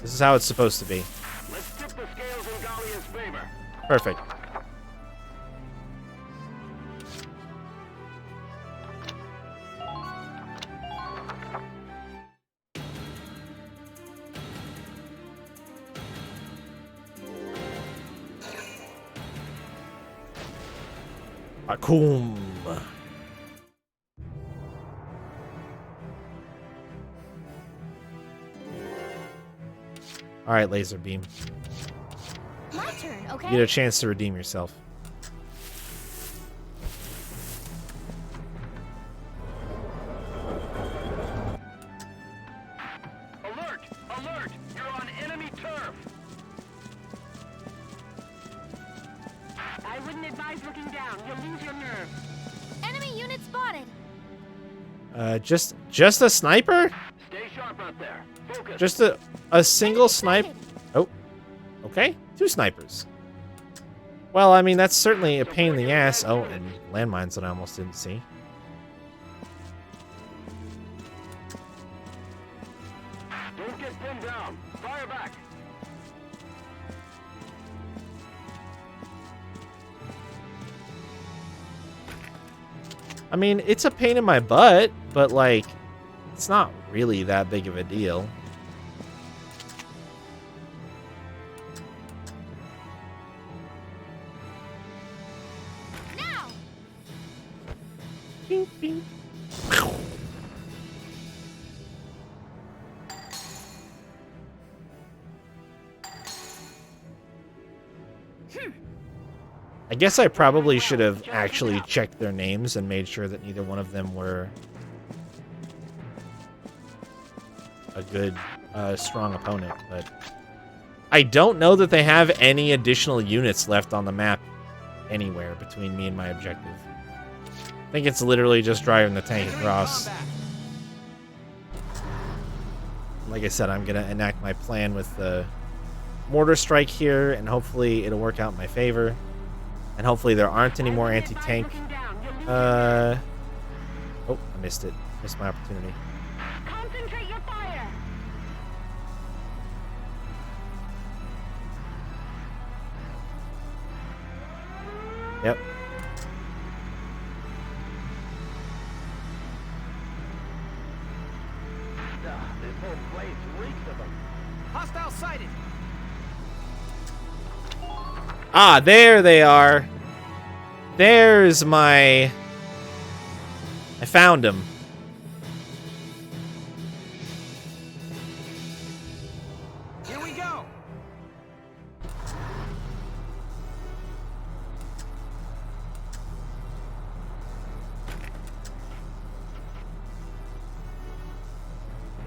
Speaker 1: This is how it's supposed to be.
Speaker 14: Let's tip the scales in Gallia's favor.
Speaker 1: Perfect. Akum. All right, laser beam.
Speaker 5: My turn, okay?
Speaker 1: You get a chance to redeem yourself.
Speaker 14: Alert! Alert! You're on enemy turf.
Speaker 13: I wouldn't advise looking down. You'll lose your nerve.
Speaker 5: Enemy unit spotted.
Speaker 1: Just a sniper?
Speaker 14: Stay sharp out there. Focus.
Speaker 1: Just a single sniper? Oh, okay. 2 snipers. Well, I mean, that's certainly a pain in the ass. Oh, and landmines that I almost didn't see.
Speaker 14: Don't get pinned down. Fire back.
Speaker 1: I mean, it's a pain in my butt, but, like, it's not really that big of a deal.
Speaker 5: Now.
Speaker 1: Bing, bing. I guess I probably should have actually checked their names and made sure that neither one of them were a good, strong opponent, but I don't know that they have any additional units left on the map anywhere between me and my objective. I think it's literally just driving the tank across. Like I said, I'm going to enact my plan with the mortar strike here, and hopefully it'll work out in my favor. And hopefully there aren't any more anti-tank. Oh, I missed it. Missed my opportunity.
Speaker 13: Concentrate your fire.
Speaker 1: Yep.
Speaker 14: This whole place reeks of them.
Speaker 6: Hostile sighted.
Speaker 1: Ah, there they are. There's my... I found him.
Speaker 6: Here we go.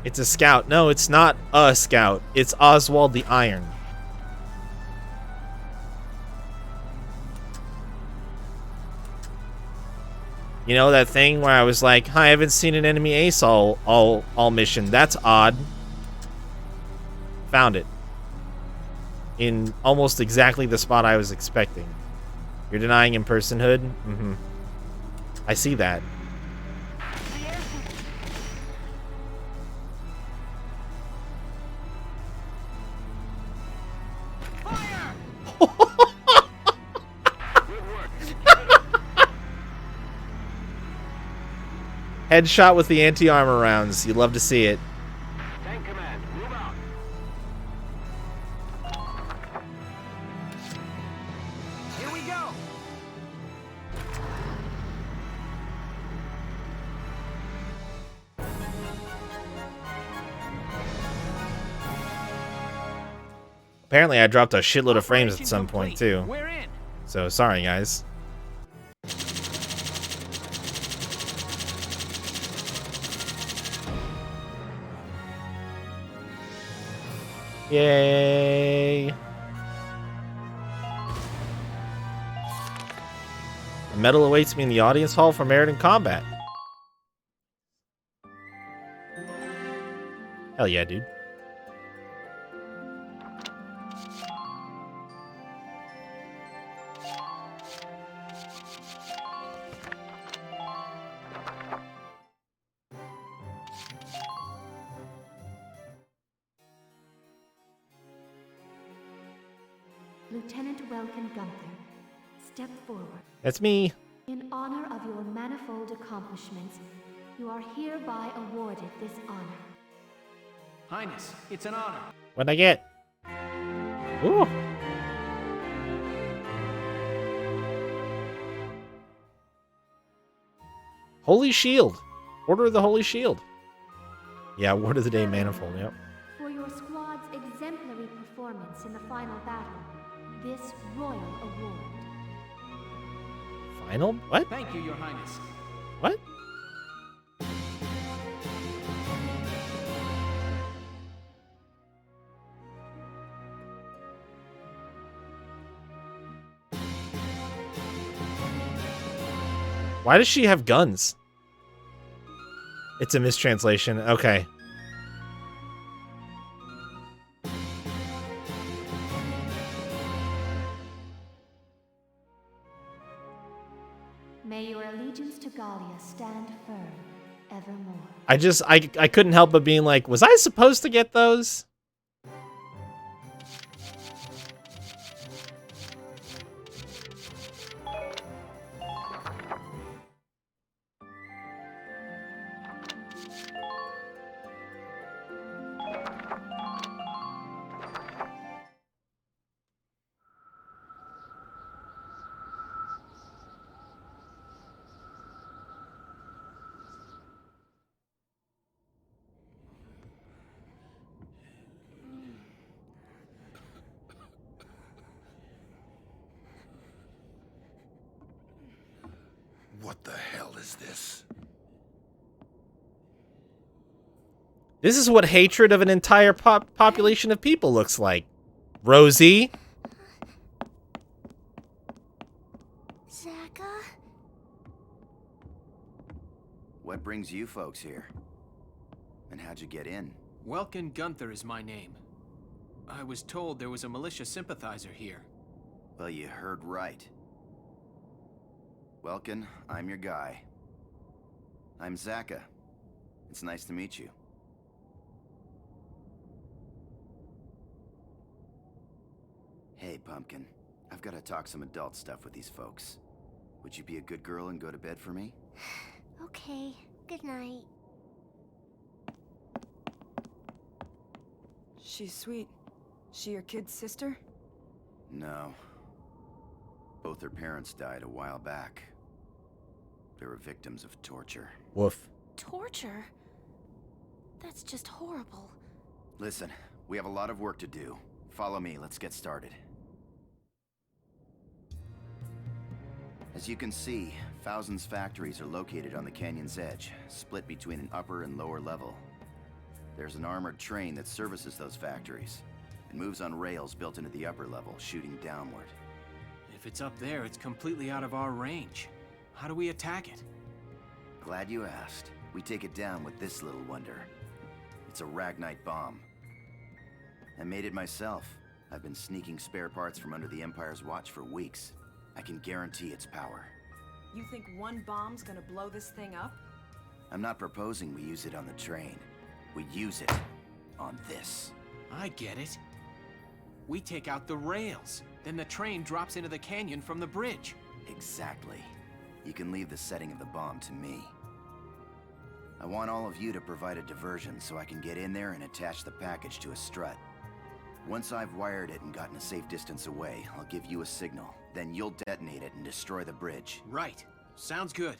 Speaker 1: It's a scout. No, it's not a scout. It's Oswald the Iron. You know that thing where I was like, I haven't seen an enemy ace all mission. That's odd. Found it. In almost exactly the spot I was expecting. You're denying him personhood? Mm-hmm. I see that. Headshot with the anti-armor rounds. You love to see it.
Speaker 14: Tank command, move out.
Speaker 6: Here we go.
Speaker 1: Apparently I dropped a shitload of frames at some point too.
Speaker 6: We're in.
Speaker 1: So sorry guys. Yay! A medal awaits me in the audience hall for merit in combat. Hell yeah, dude.
Speaker 5: Lieutenant Welkin Gunther, step forward.
Speaker 1: That's me.
Speaker 5: In honor of your manifold accomplishments, you are hereby awarded this honor.
Speaker 6: Highness, it's an honor.
Speaker 1: What'd I get? Ooh. Holy Shield. Order of the Holy Shield. Yeah, Word of the Day Manifold, yep.
Speaker 5: For your squad's exemplary performance in the final battle, this royal award.
Speaker 1: Final? What?
Speaker 6: Thank you, Your Highness.
Speaker 1: What? Why does she have guns? It's a mistranslation. Okay.
Speaker 5: May your allegiance to Gallia stand firm evermore.
Speaker 1: I couldn't help but being like, was I supposed to get those?
Speaker 8: What the hell is this?
Speaker 1: This is what hatred of an entire population of people looks like. Rosie?
Speaker 5: Zaka?
Speaker 11: What brings you folks here? And how'd you get in?
Speaker 6: Welkin Gunther is my name. I was told there was a militia sympathizer here.
Speaker 11: Well, you heard right. Welkin, I'm your guy. I'm Zaka. It's nice to meet you. Hey, Pumpkin. I've got to talk some adult stuff with these folks. Would you be a good girl and go to bed for me?
Speaker 5: Okay, good night.
Speaker 9: She's sweet. She your kid's sister?
Speaker 11: No. Both their parents died a while back. They were victims of torture.
Speaker 1: Woof.
Speaker 5: Torture? That's just horrible.
Speaker 11: Listen, we have a lot of work to do. Follow me, let's get started. As you can see, Fousen's factories are located on the canyon's edge, split between an upper and lower level. There's an armored train that services those factories. It moves on rails built into the upper level, shooting downward.
Speaker 6: If it's up there, it's completely out of our range. How do we attack it?
Speaker 11: Glad you asked. We take it down with this little wonder. It's a Ragnite bomb. I made it myself. I've been sneaking spare parts from under the Empire's watch for weeks. I can guarantee its power.
Speaker 9: You think one bomb's gonna blow this thing up?
Speaker 11: I'm not proposing we use it on the train. We use it on this.
Speaker 6: I get it. We take out the rails. Then the train drops into the canyon from the bridge.
Speaker 11: Exactly. You can leave the setting of the bomb to me. I want all of you to provide a diversion so I can get in there and attach the package to a strut. Once I've wired it and gotten a safe distance away, I'll give you a signal. Then you'll detonate it and destroy the bridge.
Speaker 6: Right. Sounds good.